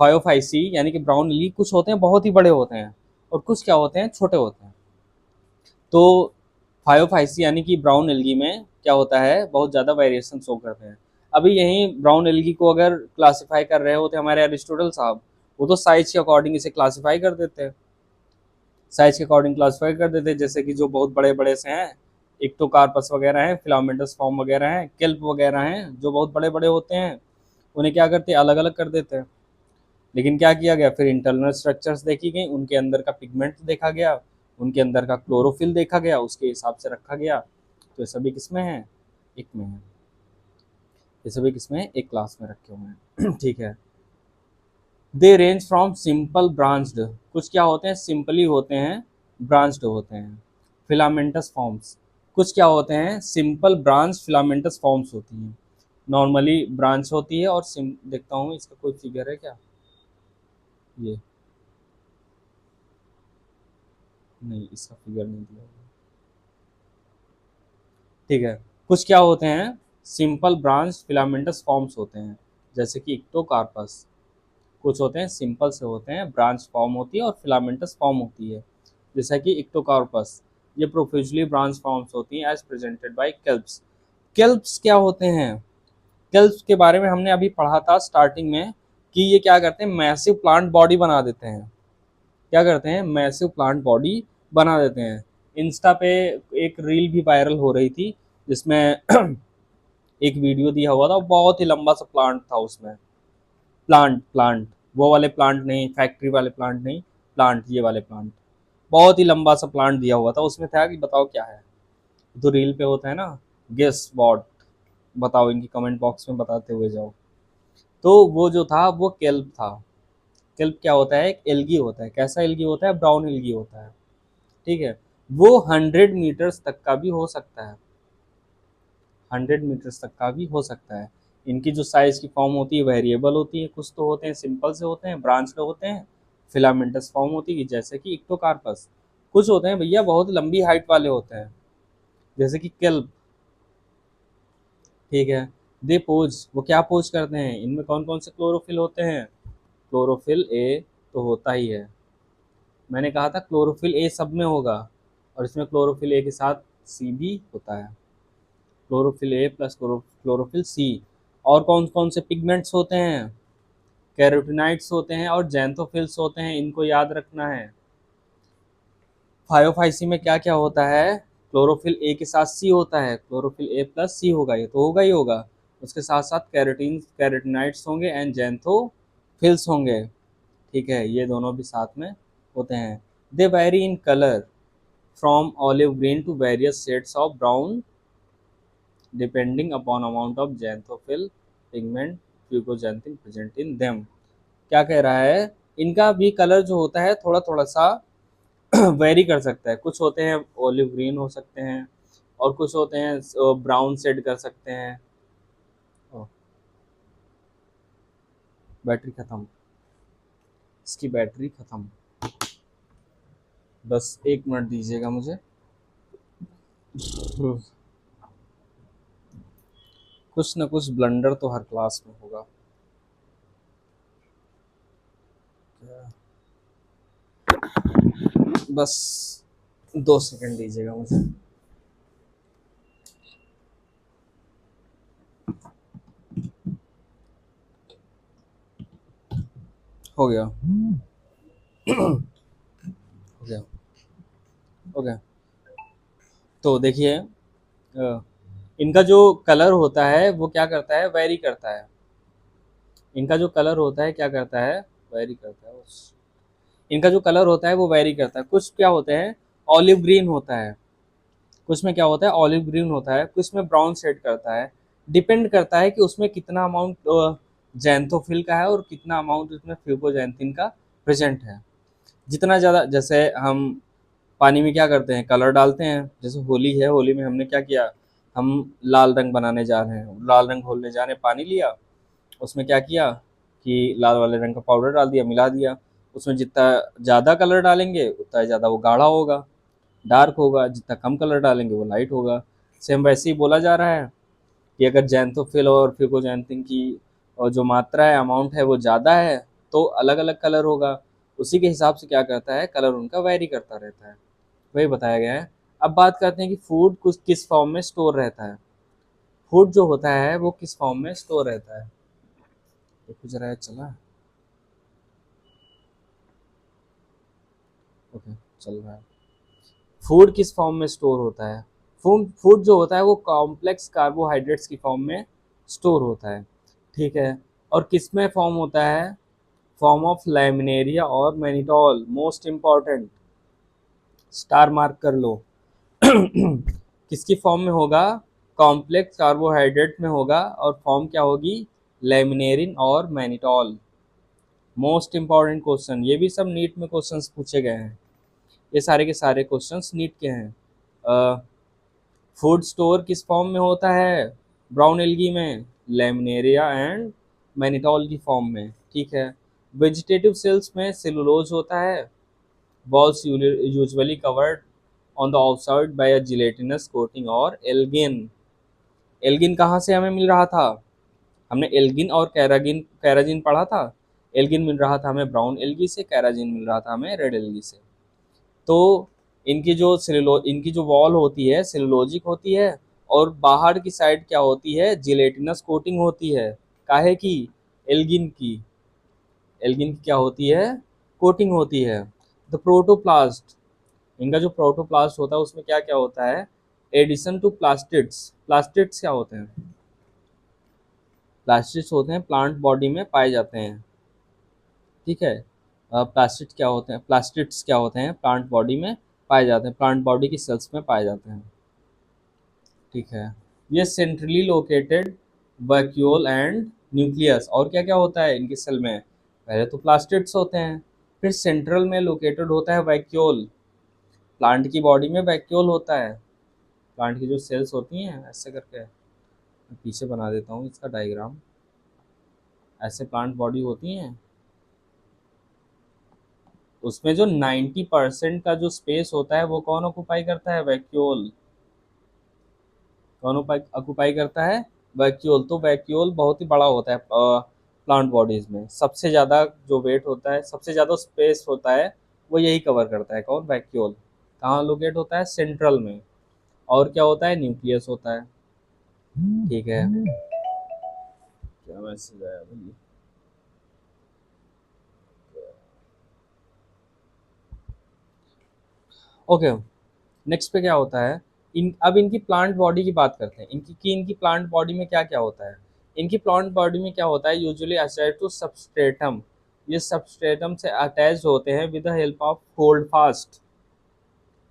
फायोफाइसी यानी कि ब्राउन एल्गी, कुछ होते हैं बहुत ही बड़े होते हैं और कुछ क्या होते हैं, छोटे होते हैं। तो फायोफाइसी यानी कि ब्राउन एल्गी में क्या होता है, बहुत ज़्यादा वेरिएशन शो करते हैं। अभी यहीं ब्राउन एल्गी को अगर क्लासिफाई कर रहे होते हमारे एरिस्टोटल साहब, वो तो साइज के अकॉर्डिंग इसे क्लासिफाई कर देते हैं, साइज के अकॉर्डिंग क्लासिफाई कर देते हैं। जैसे कि जो बहुत बड़े बड़े से हैं, इक्टोकार्पस वगैरह हैं, फिलामेंटस फॉर्म वगैरह हैं, केल्प वगैरह हैं, जो बहुत बड़े बड़े होते हैं, उन्हें क्या करते हैं, अलग अलग कर देते हैं। लेकिन क्या किया गया, फिर इंटरनल स्ट्रक्चर्स देखी गई, उनके अंदर का पिगमेंट देखा गया, उनके अंदर का क्लोरोफिल देखा गया, उसके हिसाब से रखा गया। तो ये सभी किसमें है, एक में है, ये सभी किसमें, एक क्लास में रखे हुए हैं। ठीक है। दे रेंज फ्रॉम सिंपल ब्रांच्ड, कुछ क्या होते हैं, सिंपली होते हैं, ब्रांच्ड होते हैं। फिलामेंटस फॉर्म्स, कुछ क्या होते हैं, सिंपल ब्रांच फिलामेंटस फॉर्म्स होती हैं। नॉर्मली ब्रांच होती है और देखता हूँ इसका कोई फिगर है क्या, ये नहीं, इसका फिगर नहीं दिया हुआ। ठीक है, कुछ क्या होते हैं, सिंपल ब्रांच फिलामेंटस फॉर्म्स होते हैं, जैसे कि इक्टोकार्पस। कुछ होते हैं सिंपल से होते हैं, ब्रांच फॉर्म होती है और फिलामेंटस फॉर्म होती है, जैसा कि इक्टोकार्पस। ये प्रोफ्यूजली ब्रांच फॉर्म्स होती हैं एज प्रेजेंटेड बाय केल्प्स। केल्प्स क्या होते हैं, केल्प्स के बारे में हमने अभी पढ़ा था स्टार्टिंग में कि ये क्या करते हैं, मैसिव प्लांट बॉडी बना देते हैं। क्या करते हैं, मैसिव प्लांट बॉडी बना देते हैं। इंस्टा पे एक रील भी वायरल हो रही थी जिसमें एक वीडियो दिया हुआ था, बहुत ही लंबा सा प्लांट था उसमें। प्लांट प्लांट, वो वाले प्लांट नहीं, फैक्ट्री वाले प्लांट नहीं, प्लांट, ये वाले प्लांट, बहुत ही लंबा सा प्लांट दिया हुआ था। उसमें था कि बताओ क्या है, तो रील पे होता है ना, गेस व्हाट, बताओ, इनकी कमेंट बॉक्स में बताते हुए जाओ। तो वो जो था वो केल्प था। केल्प क्या होता है, एक एल्गी होता है। कैसा एल्गी होता है, ब्राउन एल्गी होता है। ठीक है, वो 100 मीटर्स तक का भी हो सकता है, 100 मीटर्स तक का भी हो सकता है। इनकी जो साइज की फॉर्म होती है वेरिएबल होती है, कुछ तो होते हैं सिंपल से होते हैं, ब्रांच के होते हैं, फिलामेंटस फॉर्म होती है जैसे कि इक्टोकार्पस। कुछ होते हैं भैया बहुत लंबी हाइट वाले होते हैं, जैसे कि केल्प। ठीक है। दे पोज, वो क्या पोज करते हैं, इनमें कौन कौन से क्लोरोफिल होते हैं, क्लोरोफिल ए तो होता ही है, मैंने कहा था क्लोरोफिल ए सब में होगा, और इसमें क्लोरोफिल ए के साथ सी भी होता है, chlorophyll A plus chlorophyll C. और कौन कौन से पिगमेंट्स होते हैं? कैरोटिनाइड्स होते हैं और जैंथोफिल्स होते हैं, इनको याद रखना है। फायोफाइसी में क्या क्या होता है? क्लोरोफिल ए के साथ सी होता है, क्लोरोफिल ए प्लस सी होगा, ये तो होगा ही होगा। उसके साथ साथ कैरोटिनाइड्स होंगे एंड जैंथोफिल्स होंगे। ठीक है, ये दोनों भी साथ में होते हैं। They vary in colour from olive green to various shades of brown depending upon amount of xanthophyll pigment fucoxanthin present in them. क्या कह रहा है? इनका भी कलर जो होता है थोड़ा थोड़ा सा वेरी कर सकता है। कुछ होते हैं ऑलिव ग्रीन हो सकते हैं और कुछ होते हैं ब्राउन शेड कर सकते हैं। ओह, बैटरी खत्म, इसकी बैटरी खत्म। बस 1 मिनट दीजिएगा मुझे। कुछ ना कुछ ब्लंडर तो हर क्लास में होगा। बस 2 सेकंड दीजिएगा मुझे। हो गया, हो गया, हो गया। तो देखिए, इनका जो कलर होता है वो क्या करता है? वेरी करता है। इनका जो कलर होता है क्या करता है? वेरी करता है। इनका जो कलर होता है वो वेरी करता है। कुछ क्या होते हैं? ऑलिव ग्रीन होता है, कुछ में क्या होता है? ऑलिव ग्रीन होता है, कुछ में ब्राउन शेड करता है। डिपेंड करता है कि उसमें कितना अमाउंट जैंथोफिल का है और कितना अमाउंट उसमें फ्यूकोजैंथिन का प्रेजेंट है। जितना ज़्यादा, जैसे हम पानी में क्या करते हैं? कलर डालते हैं। जैसे होली है, होली में हमने क्या किया? हम लाल रंग बनाने जा रहे हैं, लाल रंग घोलने जा रहे हैं, पानी लिया, उसमें क्या किया कि लाल वाले रंग का पाउडर डाल दिया, मिला दिया। उसमें जितना ज़्यादा कलर डालेंगे उतना ज़्यादा वो गाढ़ा होगा, डार्क होगा। जितना कम कलर डालेंगे वो लाइट होगा। सेम वैसे ही बोला जा रहा है कि अगर जैंथोफिल और फ्यूकोजैंथिन की और जो मात्रा है, अमाउंट है, वो ज़्यादा है तो अलग अलग कलर होगा। उसी के हिसाब से क्या करता है? कलर उनका वेरी करता रहता है। वही बताया गया है। अब बात करते हैं कि फूड कुछ किस फॉर्म में स्टोर रहता है। फूड जो होता है वो किस फॉर्म में स्टोर रहता है? देखो जरा, चला। ओके, चल रहा है। फूड किस फॉर्म में स्टोर होता है? फूड फूड जो होता है वो कॉम्प्लेक्स कार्बोहाइड्रेट्स की फॉर्म में स्टोर होता है। ठीक है। और किस में फॉर्म होता है? फॉर्म ऑफ लैमिनेरिया और mannitol. Most important, star mark कर लो। किसकी फॉर्म में होगा? कॉम्प्लेक्स कार्बोहाइड्रेट में होगा और फॉर्म क्या होगी? लैमिनेरिन और मैनिटॉल। मोस्ट इंपॉर्टेंट क्वेश्चन, ये भी सब नीट में क्वेश्चंस पूछे गए हैं। ये सारे के सारे क्वेश्चंस नीट के हैं। फूड स्टोर किस फॉर्म में होता है? ब्राउन एल्गी में, लैमिनेरिया एंड मैनिटॉल की फॉर्म में। ठीक है। वेजिटेटिव सेल्स में सेलुलोज होता है। Walls usually covered on the outside by a gelatinous coating और एल्गिन। एल्गिन कहाँ से हमें मिल रहा था? हमने एल्गिन और कैराजिन पढ़ा था। एल्गिन मिल रहा था हमें ब्राउन एल्गी से, कैराजिन मिल रहा था हमें रेड एल्गी से। तो इनकी जो वॉल होती है सेलुलोजिक होती है और बाहर की साइड क्या होती है? जिलेटिनस कोटिंग होती है। काहे की? एल्गिन की। एल्गिन की क्या होती है? कोटिंग होती है। द प्रोटोप्लास्ट, इनका जो प्रोटोप्लास्ट होता है उसमें क्या क्या होता है? Addition to plastids. प्लास्टिड्स क्या होते हैं? प्लास्टिड्स होते हैं प्लांट बॉडी में पाए जाते हैं। ठीक है। प्लास्टिड्स क्या होते हैं? प्लास्टिड्स क्या होते हैं? प्लांट बॉडी में पाए जाते हैं, प्लांट बॉडी की सेल्स में पाए जाते हैं। ठीक है। ये centrally located vacuole and nucleus. और क्या क्या होता है इनकी सेल में? पहले तो प्लास्टिड्स होते हैं, फिर सेंट्रल में लोकेटेड होता है वैक्यूल। प्लांट की बॉडी में वैक्यूल होता है। प्लांट की जो सेल्स होती हैं ऐसे करके, मैं पीछे बना देता हूँ इसका डायग्राम। ऐसे प्लांट बॉडी होती हैं, उसमें जो 90% का जो स्पेस होता है वो कौन ऑक्यूपाई करता है? वैक्यूल। कौन ऑक्यूपाई करता है? वैक्यूल। तो वैक्यूल बहुत ही बड़ा होता है प्लांट बॉडीज में। सबसे ज़्यादा जो वेट होता है, सबसे ज़्यादा स्पेस होता है, वो यही कवर करता है। कौन? वैक्यूल। कहाँ लोकेट होता है? सेंट्रल में। और क्या होता है? न्यूक्लियस होता है। ठीक है। मैसेज आया भाई। ओके, नेक्स्ट पे क्या होता है, अब इनकी प्लांट बॉडी की बात करते हैं, इनकी प्लांट बॉडी में क्या क्या होता है। इनकी प्लांट बॉडी में क्या होता है, यूजुअली अटैच टू सबस्ट्रेटम, ये सबस्ट्रेटम से अटैच होते हैं with the help of hold fast.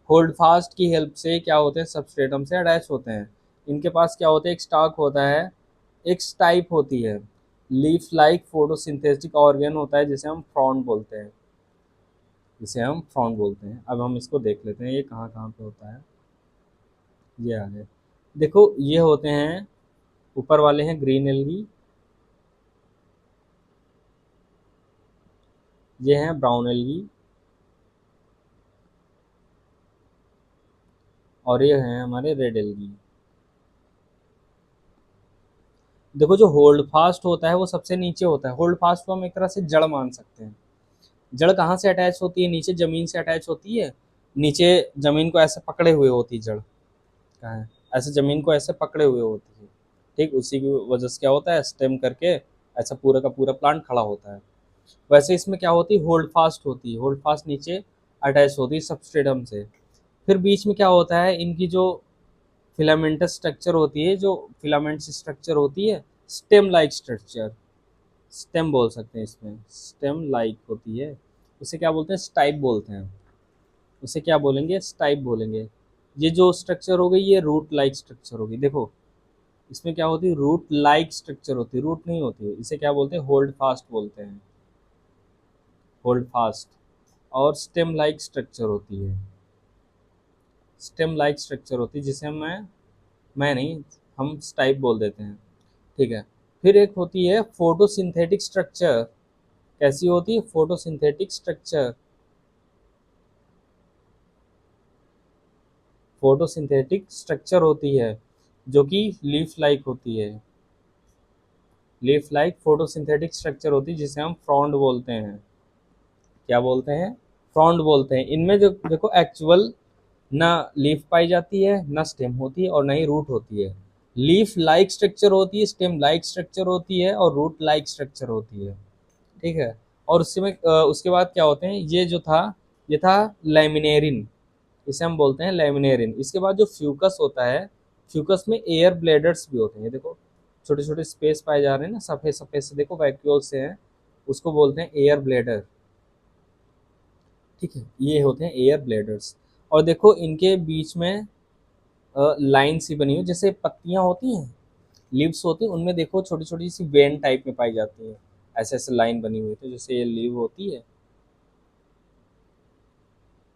Hold fast की हेल्प से क्या होते हैं, सबस्ट्रेटम से अटैच होते हैं। इनके पास क्या होता है, एक स्टाक होता है, एक स्टाइप होती है, लीफ लाइक फोटोसिंथेटिक ऑर्गन होता है जिसे हम फ्रॉन्ड बोलते हैं, जिसे हम फ्रॉन्ड बोलते हैं। अब हम इसको देख लेते हैं ये कहाँ कहाँ पे होता है। ये आ गए, देखो ये होते हैं, ऊपर वाले हैं ग्रीन एल्गी, ये हैं ब्राउन एल्गी, और ये हैं हमारे रेड एल्गी। देखो जो होल्ड फास्ट होता है वो सबसे नीचे होता है, होल्ड फास्ट को हम एक तरह से जड़ मान सकते हैं। जड़ कहाँ से अटैच होती है, नीचे जमीन से अटैच होती है, नीचे जमीन को ऐसे पकड़े हुए होती है जड़, कहाँ है, ऐसे जमीन को ऐसे पकड़े हुए होती है। ठीक, उसी की वजह से क्या होता है, स्टेम करके ऐसा पूरा का पूरा प्लांट खड़ा होता है। वैसे इसमें क्या होती है, होल्ड फास्ट होती है, होल्ड फास्ट नीचे अटैच होती है सबस्ट्रेटम से। फिर बीच में क्या होता है, इनकी जो फिलामेंटस स्ट्रक्चर होती है, जो फिलामेंट्स स्ट्रक्चर होती है, स्टेम लाइक स्ट्रक्चर, स्टेम बोल सकते हैं इसमें, स्टेम लाइक होती है, उसे क्या बोलते हैं, स्टाइप बोलते हैं। उसे क्या बोलेंगे, स्टाइप बोलेंगे। ये जो स्ट्रक्चर हो गई ये रूट लाइक स्ट्रक्चर होगी। देखो इसमें क्या होती है, रूट लाइक स्ट्रक्चर होती है, रूट नहीं होती है, इसे क्या बोलते हैं, होल्ड फास्ट बोलते हैं, होल्ड फास्ट। और स्टेम लाइक स्ट्रक्चर होती है, स्टेम लाइक स्ट्रक्चर होती है जिसे मैं नहीं, हम स्टाइप बोल देते हैं। ठीक है, फिर एक होती है फोटोसिंथेटिक स्ट्रक्चर। कैसी होती है, फोटोसिंथेटिक स्ट्रक्चर, फोटोसिंथेटिक स्ट्रक्चर होती है जो कि लीफ लाइक होती है, लीफ लाइक फोटोसिंथेटिक स्ट्रक्चर होती है जिसे हम फ्रॉन्ड बोलते हैं। क्या बोलते हैं, फ्रॉन्ड बोलते हैं। इनमें जो देखो एक्चुअल ना लीफ पाई जाती है, ना स्टेम होती है, और ना ही रूट होती है। लीफ लाइक स्ट्रक्चर होती है, स्टेम लाइक स्ट्रक्चर होती है, और रूट लाइक स्ट्रक्चर होती है। ठीक है, और उसके बाद क्या होते हैं, ये जो था, ये था लैमिनेरिन, इसे हम बोलते हैं लैमिनेरिन। इसके बाद जो फ्यूकस होता है, फ्यूकस में एयर ब्लेडर्स भी होते हैं, देखो छोटे छोटे स्पेस पाए जा रहे हैं ना, सफ़ेद सफ़ेद से, देखो वैक्यूल से हैं, उसको बोलते हैं एयर ब्लेडर। ठीक है, ये होते हैं एयर ब्लेडर्स। और देखो इनके बीच में लाइन सी बनी हुई, जैसे पत्तियां होती हैं, लीव्स होती हैं, उनमें देखो छोटी छोटी सी वेन टाइप में पाई जाती है, ऐसे ऐसे लाइन बनी हुई। तो जैसे ये लीव होती है,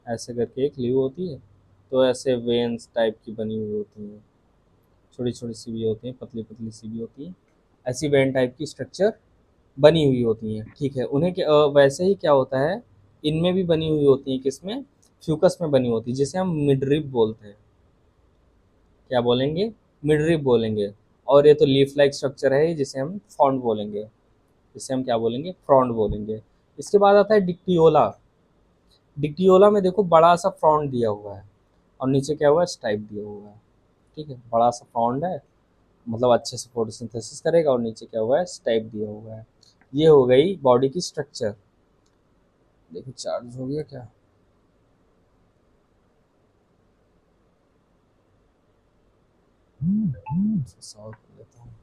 ऐसे करके एक लीव होती है, तो ऐसे वेन्स टाइप की बनी हुई होती हैं, छोटी छोटी सी भी होती हैं, पतली पतली सी भी होती हैं, ऐसी वेन टाइप की स्ट्रक्चर बनी हुई होती हैं। ठीक है, वैसे ही क्या होता है, इनमें भी बनी हुई होती हैं, किसमें, फ्यूकस में बनी होती है, जिसे हम मिडरिप बोलते हैं। क्या बोलेंगे, मिडरिप बोलेंगे। और ये तो लीफ लाइक स्ट्रक्चर है जिसे हम फ्रॉन्ड बोलेंगे, जिसे हम क्या बोलेंगे, फ्रॉन्ड बोलेंगे। इसके बाद आता है डिक्टियोला। डिक्टियोला में देखो बड़ा सा फ्रॉन्ड दिया हुआ है, और नीचे क्या हुआ है, स्टाइप दिया हुआ है। ठीक है, बड़ा सा फ्रॉन्ड है, मतलब अच्छे से फोटोसिंथेसिस करेगा, और नीचे क्या हुआ है, स्टाइप दिया हुआ है। ये हो गई बॉडी की स्ट्रक्चर। देखो चार्ज हो गया क्या, सॉल्व कर लेता हूँ।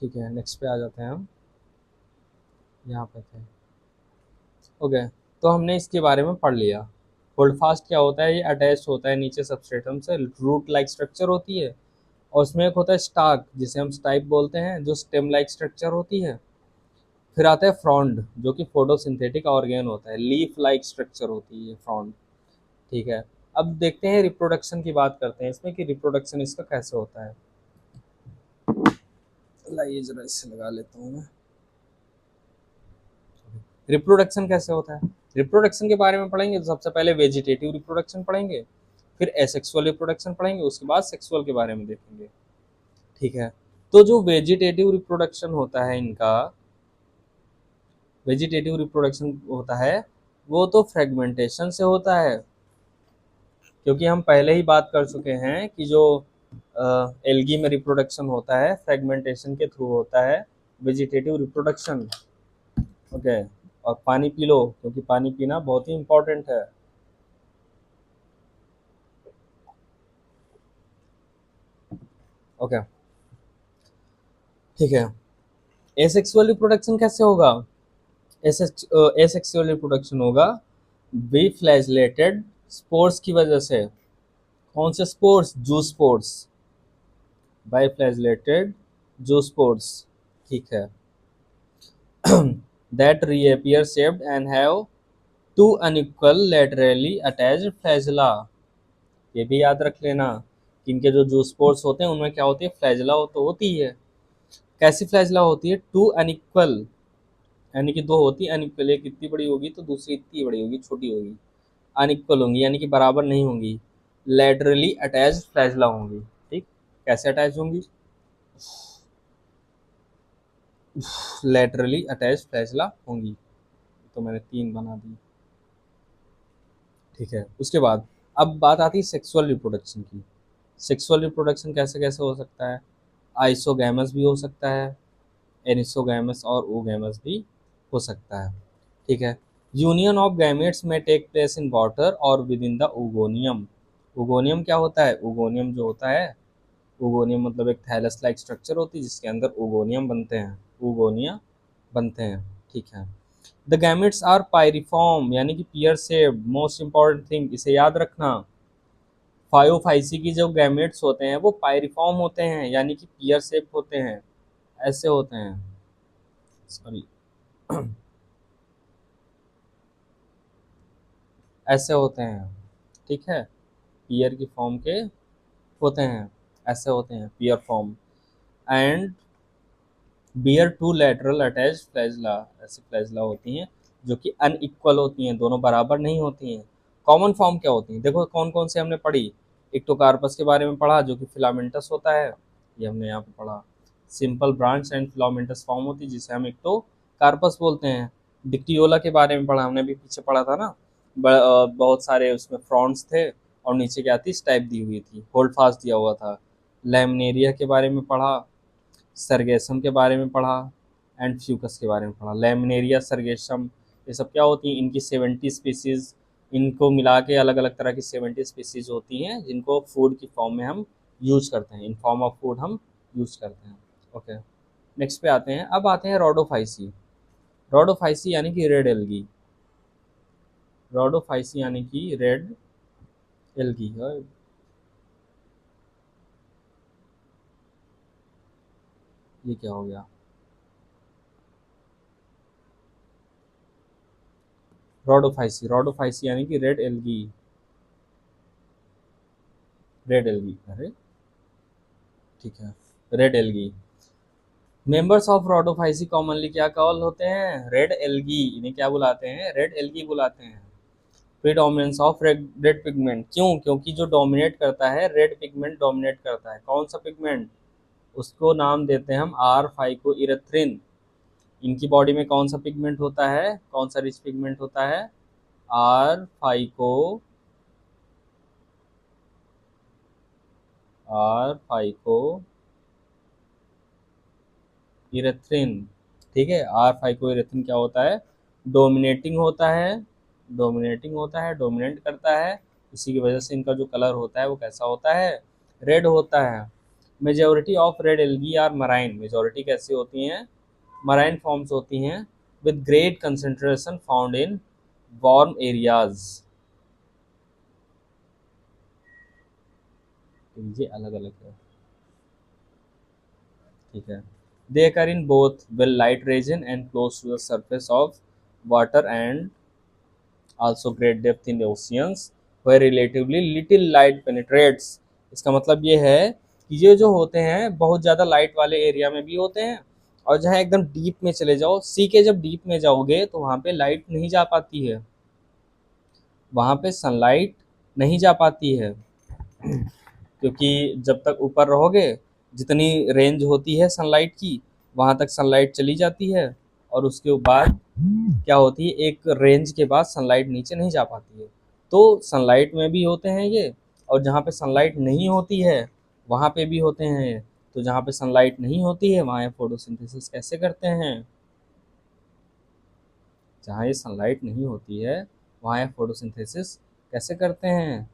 ठीक है, नेक्स्ट पे आ जाते हैं हम, यहाँ पे थे। ओके, तो हमने इसके बारे में पढ़ लिया। होल्ड फास्ट क्या होता है, ये अटैच होता है नीचे सबस्ट्रेटम से, रूट लाइक स्ट्रक्चर होती है। और उसमें एक होता है स्टार्क, जिसे हम स्टाइप बोलते हैं, जो स्टेम लाइक स्ट्रक्चर होती है। फिर आता है फ्रॉन्ड, जो कि फोटोसिंथेटिक ऑर्गेन होता है, लीफ लाइक स्ट्रक्चर होती है फ्रॉन्ड। ठीक है, अब देखते हैं रिप्रोडक्शन की बात करते हैं इसमें, कि रिप्रोडक्शन इसका कैसे होता है। लाइए जरा इससे लगा लेता हूँ मैं। रिप्रोडक्शन कैसे होता है, रिप्रोडक्शन के बारे में पढ़ेंगे तो सबसे पहले वेजिटेटिव रिप्रोडक्शन पढ़ेंगे, फिर एसेक्सुअल रिप्रोडक्शन पढ़ेंगे, उसके बाद सेक्सुअल के बारे में देखेंगे। ठीक है, तो जो वेजिटेटिव रिप्रोडक्शन होता है इनका, वेजिटेटिव रिप्रोडक्शन होता है, वो तो फ्रेगमेंटेशन से होता है, क्योंकि हम पहले ही बात कर चुके हैं कि जो एल्गी में रिप्रोडक्शन होता है, फ्रेगमेंटेशन के थ्रू होता है, वेजिटेटिव रिप्रोडक्शन। ओके, और पानी पी लो क्योंकि पानी पीना बहुत ही इंपॉर्टेंट है। ओके, ठीक है। एसेक्सुअल रिप्रोडक्शन कैसे होगा? एसेक्सुअल रिप्रोडक्शन होगा बी फ्लैजलेटेड स्पोर्स की वजह से। कौन से spores? Zoospores, biflagellated zoospores, ठीक है। That reappear shaped and have two unequal laterally attached flagella. ये भी याद रख लेना कि इनके जो जू स्पोर्स होते हैं उनमें क्या होती है? फ्लैजला तो होती है। कैसी फ्लैजला होती है? टू अनइक्वल, यानी कि दो होती है अनइक्वल, एक इतनी बड़ी होगी तो दूसरी इतनी बड़ी होगी, छोटी होगी। अनइक्वल होंगी यानी कि बराबर नहीं होंगी। लेटरली अटैच फ्लैजला होंगी। ठीक, कैसे अटैच होंगी? लेटरली अटैच फ्लैजला होंगी। तो मैंने 3 बना दी। ठीक है, उसके बाद अब बात आती है सेक्सुअल रिप्रोडक्शन की। सेक्सुअल रिप्रोडक्शन कैसे कैसे हो सकता है? आइसोगैमस भी हो सकता है, एनिसोगैमस और ओगैमस भी हो सकता है। ठीक है। यूनियन ऑफ गैमेट्स में टेक प्लेस इन वाटर और with in the oogonium. Oogonium क्या होता है? ओगोनियम जो होता है, ओगोनियम मतलब एक थैलस लाइक स्ट्रक्चर होती है जिसके अंदर ओगोनियम बनते हैं, ओगोनिया बनते हैं। ठीक है। द गैमेट्स आर पायरिफॉर्म यानी कि pear shaped. Most important thing, इसे याद रखना। फायोफाइसी की जो गैमेट्स होते हैं वो पायरिफॉर्म होते हैं यानी कि पियर शेप होते हैं, ऐसे होते हैं। सॉरी, ऐसे होते हैं। ठीक है, पियर की फॉर्म के होते हैं, ऐसे होते हैं pear form. And bear two lateral attach flagella, ऐसी फ्लैजला होती हैं जो कि अनइक्वल होती हैं, दोनों बराबर नहीं होती हैं। कॉमन फॉर्म क्या होती हैं? देखो कौन कौन से हमने पढ़ी। इक्टोकार्पस के बारे में पढ़ा जो कि फिलामेंटस होता है, ये हमने यहाँ पे पढ़ा। Simple branch and filamentous form होती है जिसे हम इक्टोकार्पस बोलते हैं। डिक्टियोला के बारे में पढ़ा हमने, भी पीछे पढ़ा था ना। बहुत सारे उसमें फ्रॉन्ट्स थे और नीचे क्या थी? स्टाइप दी हुई थी, होल्ड फास्ट दिया हुआ था। लैमिनेरिया के बारे में पढ़ा, सरगेसम के बारे में पढ़ा, एंड फ्यूकस के बारे में पढ़ा। लैमिनेरिया, सरगेसम, ये सब क्या होती हैं? इनकी 70 स्पीसीज, इनको मिला के अलग अलग तरह की 70 स्पीसीज होती हैं जिनको फूड की फॉर्म में हम यूज करते हैं, इन फॉर्म ऑफ फूड हम यूज करते हैं। ओके, नेक्स्ट पे आते हैं। अब आते हैं रोडोफाइसी। रोडोफाइसी यानी कि रेड एल्गी। रोडोफाइसी यानी कि रेड एल्गी। ये क्या हो गया? रोडोफाइसी, रोडोफाइसी यानी कि रेड एल्गी। रेड एल्गी, अरे ठीक है, red algae. Members of Rhodophyceae commonly क्या कॉल होते हैं? Red algae. इन्हें क्या बुलाते हैं? रेड एल्गी बुलाते हैं। प्रीडोमिनेंस ऑफ रेड पिगमेंट, क्यों? क्योंकि जो डोमिनेट करता है, रेड पिगमेंट डोमिनेट करता है। कौन सा पिगमेंट? उसको नाम देते हैं हम आर फाइको इरेथ्रिन। इनकी बॉडी में कौन सा पिगमेंट होता है? कौन सा रिच पिगमेंट होता है? R phyco, R phycoerythrin. ठीक है, आर फाइकोइरेथ्रिन क्या होता है? डोमिनेटिंग होता है, डोमिनेटिंग होता है, डोमिनेट करता है। इसी की वजह से इनका जो कलर होता है वो कैसा होता है? रेड होता है। Majority of red algae are marine. Majority कैसी होती हैं? मराइन फॉर्म्स होती हैं with great concentration found in warm areas. ये अलग अलग है। ठीक है। दे occur in both well light region and close to the surface of water and also great depth in the oceans where relatively little light penetrates। इसका मतलब ये है कि ये जो होते हैं बहुत ज़्यादा लाइट वाले एरिया में भी होते हैं, और जहाँ एकदम डीप में चले जाओ, सी के जब डीप में जाओगे तो वहाँ पे लाइट नहीं जा पाती है, वहाँ पे सनलाइट नहीं जा पाती है। क्योंकि जब तक ऊपर रहोगे, जितनी रेंज होती है सनलाइट की, वहाँ तक सनलाइट चली जाती है, और उसके बाद क्या होती है, एक रेंज के बाद सनलाइट नीचे नहीं जा पाती है। तो सनलाइट में भी होते हैं ये, और जहाँ पे सनलाइट नहीं होती है वहाँ पे भी होते हैं। तो जहाँ पे सनलाइट नहीं होती है वहाँ ये फोटोसिंथेसिस कैसे करते हैं? जहाँ ये सनलाइट नहीं होती है वहाँ ये फोटोसिंथेसिस कैसे करते हैं?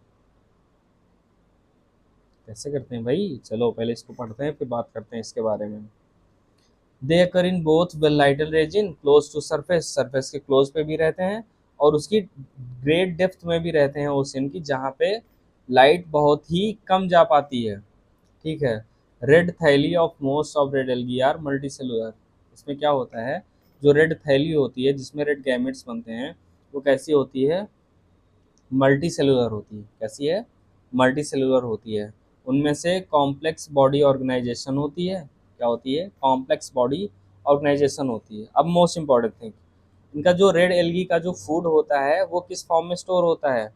कैसे करते हैं भाई? चलो पहले इसको पढ़ते हैं फिर बात करते हैं इसके बारे में। They occur in both well lighted region close to surface, surface के क्लोज पे भी रहते हैं और उसकी ग्रेट डेप्थ में भी रहते हैं ओशन की, जहाँ पे लाइट बहुत ही कम जा पाती है। ठीक है। Red thalli of most of red algae are multicellular. इसमें क्या होता है, जो रेड थैली होती है जिसमें रेड गैमेट्स बनते हैं वो कैसी होती है? मल्टी सेलुलर होती है। कैसी है? मल्टी सेलुलर होती है। उनमें से कॉम्प्लेक्स बॉडी ऑर्गेनाइजेशन होती है। क्या होती है? कॉम्प्लेक्स बॉडी ऑर्गेनाइजेशन होती है। अब मोस्ट इंपॉर्टेंट थिंग, इनका जो रेड एल्गी का जो फूड होता है वो किस फॉर्म में स्टोर होता है?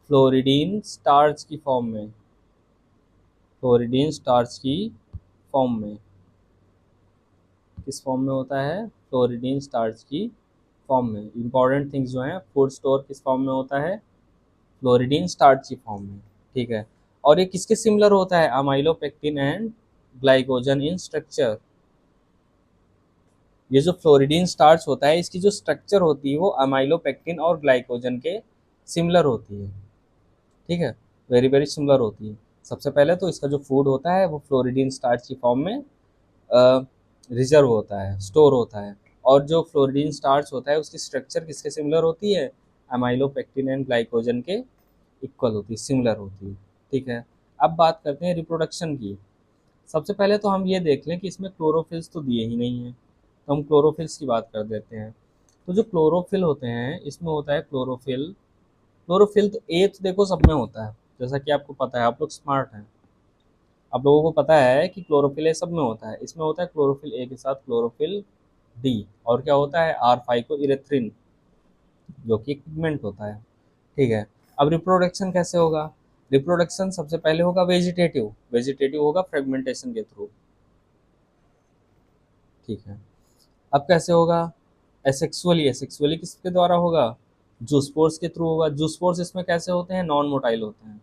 फ्लोरिडीन स्टार्च की फॉर्म में। फ्लोरिडीन स्टार्च की फॉर्म में। किस फॉर्म में होता है? फ्लोरिडीन स्टार्च की फॉर्म में। इंपॉर्टेंट थिंग्स जो हैं, फूड स्टोर किस फॉर्म में होता है? फ्लोरिडीन स्टार्च की फॉर्म में। ठीक है। और ये किसके सिमिलर होता है? Amylopectin and glycogen in structure. ये जो फ्लोरिडीन स्टार्च होता है इसकी जो स्ट्रक्चर होती है वो अमाइलोपेक्टिन और ग्लाइकोजन के सिमिलर होती है। ठीक है। वेरी वेरी सिमिलर होती है। सबसे पहले तो इसका जो फूड होता है वो फ्लोरिडीन स्टार्च की फॉर्म में रिजर्व होता है, स्टोर होता है। और जो फ्लोरिडीन स्टार्च होता है उसकी स्ट्रक्चर किसके सिमिलर होती है? अमाइलोपेक्टिन एंड ग्लाइकोजन के इक्वल होती है, सिमिलर होती है। ठीक है। अब बात करते हैं रिप्रोडक्शन की। सबसे पहले तो हम ये देख लें कि इसमें क्लोरोफिल्स तो दिए ही नहीं हैं, तो हम क्लोरोफिल्स की बात कर देते हैं। तो जो क्लोरोफिल होते हैं इसमें होता है क्लोरोफिल। क्लोरोफिल तो ए तो देखो सब में होता है, जैसा कि आपको पता है, आप लोग स्मार्ट हैं। आप लोगों को पता है कि क्लोरोफिल ए सब में होता है। इसमें होता है क्लोरोफिल ए के साथ क्लोरोफिल डी, और क्या होता है? आर फाइव इरेथ्रिन, जो कि एक पिगमेंट होता है। ठीक है। अब रिप्रोडक्शन कैसे होगा? रिप्रोडक्शन सबसे पहले होगा वेजिटेटिव। वेजिटेटिव होगा फ्रेगमेंटेशन के थ्रू। ठीक है। अब कैसे होगा? एसेक्सुअली। एसेक्सुअली किसके द्वारा होगा? जूस्पोर्स के थ्रू होगा। जूस्पोर्स इसमें कैसे होते हैं? नॉन मोटाइल होते हैं।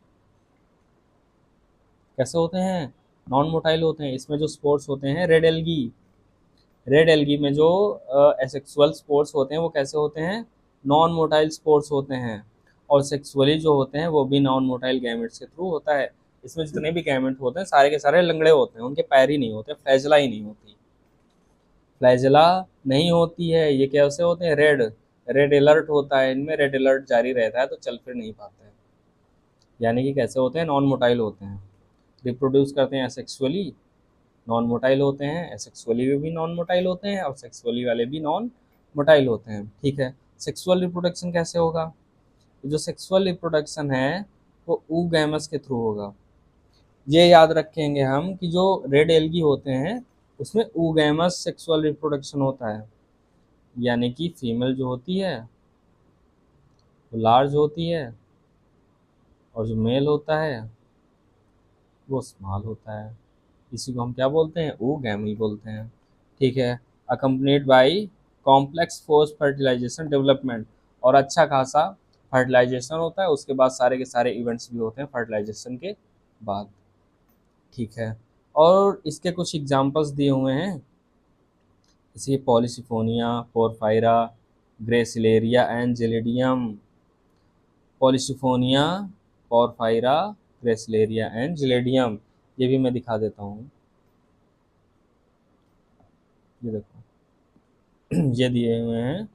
कैसे होते हैं? नॉन मोटाइल होते हैं। इसमें जो स्पोर्स होते हैं रेड एल्गी, रेड एल्गी में जो एसेक्सुअल स्पोर्स होते हैं वो कैसे होते हैं? नॉन मोटाइल स्पोर्स होते हैं। और सेक्सुअली जो होते हैं वो भी नॉन मोटाइल गैमेट्स के थ्रू होता है। इसमें जितने भी गैमेट होते हैं सारे के सारे लंगड़े होते हैं, उनके पैर ही नहीं होते, फ्लैजला ही नहीं होती। फ्लैजला नहीं होती है। ये कैसे होते हैं? रेड, रेड अलर्ट होता है इनमें, रेड अलर्ट जारी रहता है तो चल फिर नहीं पाते हैं। यानी कि कैसे होते हैं? नॉन मोटाइल होते हैं। रिप्रोड्यूस करते हैं एसेक्सुअली, नॉन मोटाइल होते हैं। एसेक्सुअली भी नॉन मोटाइल होते हैं और सेक्सुअली वाले भी नॉन मोटाइल होते हैं। ठीक है। सेक्सुअल रिप्रोडक्शन कैसे होगा? जो सेक्सुअल रिप्रोडक्शन है वो oogamous के थ्रू होगा। ये याद रखेंगे हम कि जो रेड एल्गी होते हैं उसमें oogamous सेक्सुअल रिप्रोडक्शन होता है। यानी कि फीमेल जो होती है वो लार्ज होती है और जो मेल होता है वो स्मॉल होता है। इसी को हम क्या बोलते हैं? oogamous बोलते हैं। ठीक है। Accompanied by complex force fertilization development, और अच्छा खासा फर्टिलाइजेशन होता है। उसके बाद सारे के सारे इवेंट्स भी होते हैं फर्टिलाइजेशन के बाद। ठीक है। और इसके कुछ एग्जांपल्स दिए हुए हैं, जैसे Polysiphonia, porphyra, gracilaria and gelidium. Polysiphonia, porphyra, gracilaria and gelidium. ये भी मैं दिखा देता हूँ। ये देखो ये दिए हुए हैं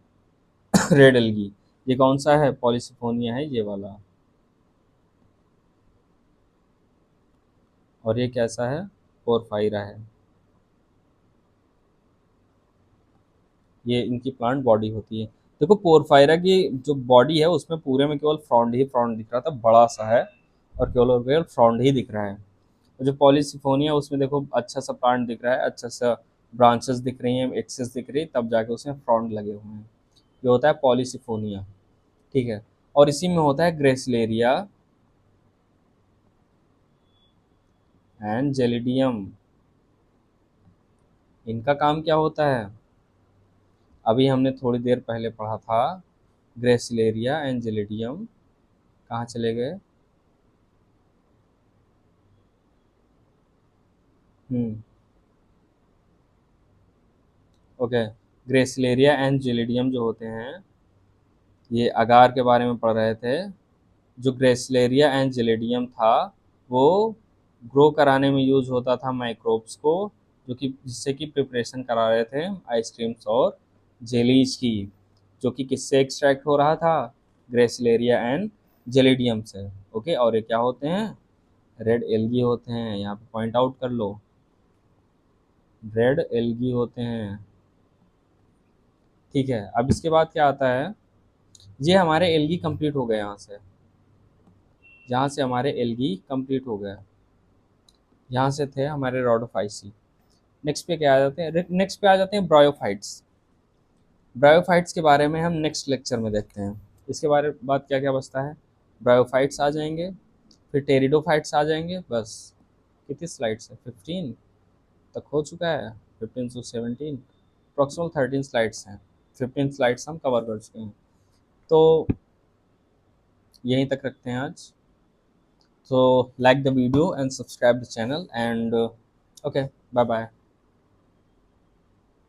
रेड एल्गी। ये कौन सा है? पॉलीसिफोनिया है ये वाला। और ये कैसा है? पोरफायरा है। ये इनकी प्लांट बॉडी होती है। देखो पोरफायरा की जो बॉडी है उसमें पूरे में केवल फ्रॉन्ड ही फ्रॉन्ड दिख रहा था, बड़ा सा है, और केवल और केवल फ्रॉन्ड ही दिख रहा है। और जो पॉलीसिफोनिया उसमें देखो अच्छा सा प्लांट दिख रहा है, अच्छा सा ब्रांचेस दिख रही हैं, एक्सेस दिख रही है, तब जाके उसमें फ्रॉन्ड लगे हुए हैं। ये होता है पॉलीसिफोनिया। ठीक है। और इसी में होता है ग्रेसिलेरिया एंड जेलिडियम। इनका काम क्या होता है? अभी हमने थोड़ी देर पहले पढ़ा था। ग्रेसिलेरिया एंड जेलिडियम, कहाँ चले गए? हम्म। ओके। ग्रेसिलेरिया एंड जिलिडियम जो होते हैं, ये अगार के बारे में पढ़ रहे थे। जो ग्रेसिलेरिया एंड जिलेडियम था, वो ग्रो कराने में यूज होता था माइक्रोब्स को, जो कि जिससे कि प्रिपरेशन करा रहे थे आइसक्रीम्स और जेलीज की, जो कि किससे एक्सट्रैक्ट हो रहा था, ग्रेसिलेरिया एंड जेलिडियम से। ओके, और ये क्या होते हैं, रेड एल्गी होते हैं, यहाँ पे पॉइंट आउट कर लो, रेड एल्गी होते हैं। ठीक है, अब इसके बाद क्या आता है, ये हमारे एल्गी कंप्लीट हो गए यहाँ से, जहाँ से हमारे एल्गी कंप्लीट हो गए, यहाँ से थे हमारे रोडोफाइसी। नेक्स्ट पे क्या आ जाते हैं, नेक्स्ट पे आ जाते हैं ब्रायोफाइट्स। ब्रायोफाइट्स के बारे में हम नेक्स्ट लेक्चर में देखते हैं। इसके बारे बाद क्या क्या बचता है, ब्रायोफाइट्स आ जाएंगे, फिर टेरिडोफाइट्स आ जाएंगे, बस। कितनी स्लाइड्स है, 15 तक हो चुका है, 15 से 17, अप्रॉक्सिमल 13 स्लाइड्स हैं, 15 स्लाइड्स हम कवर कर चुके हैं। तो यहीं तक रखते हैं आज। तो like the video and subscribe the channel, and okay, bye bye.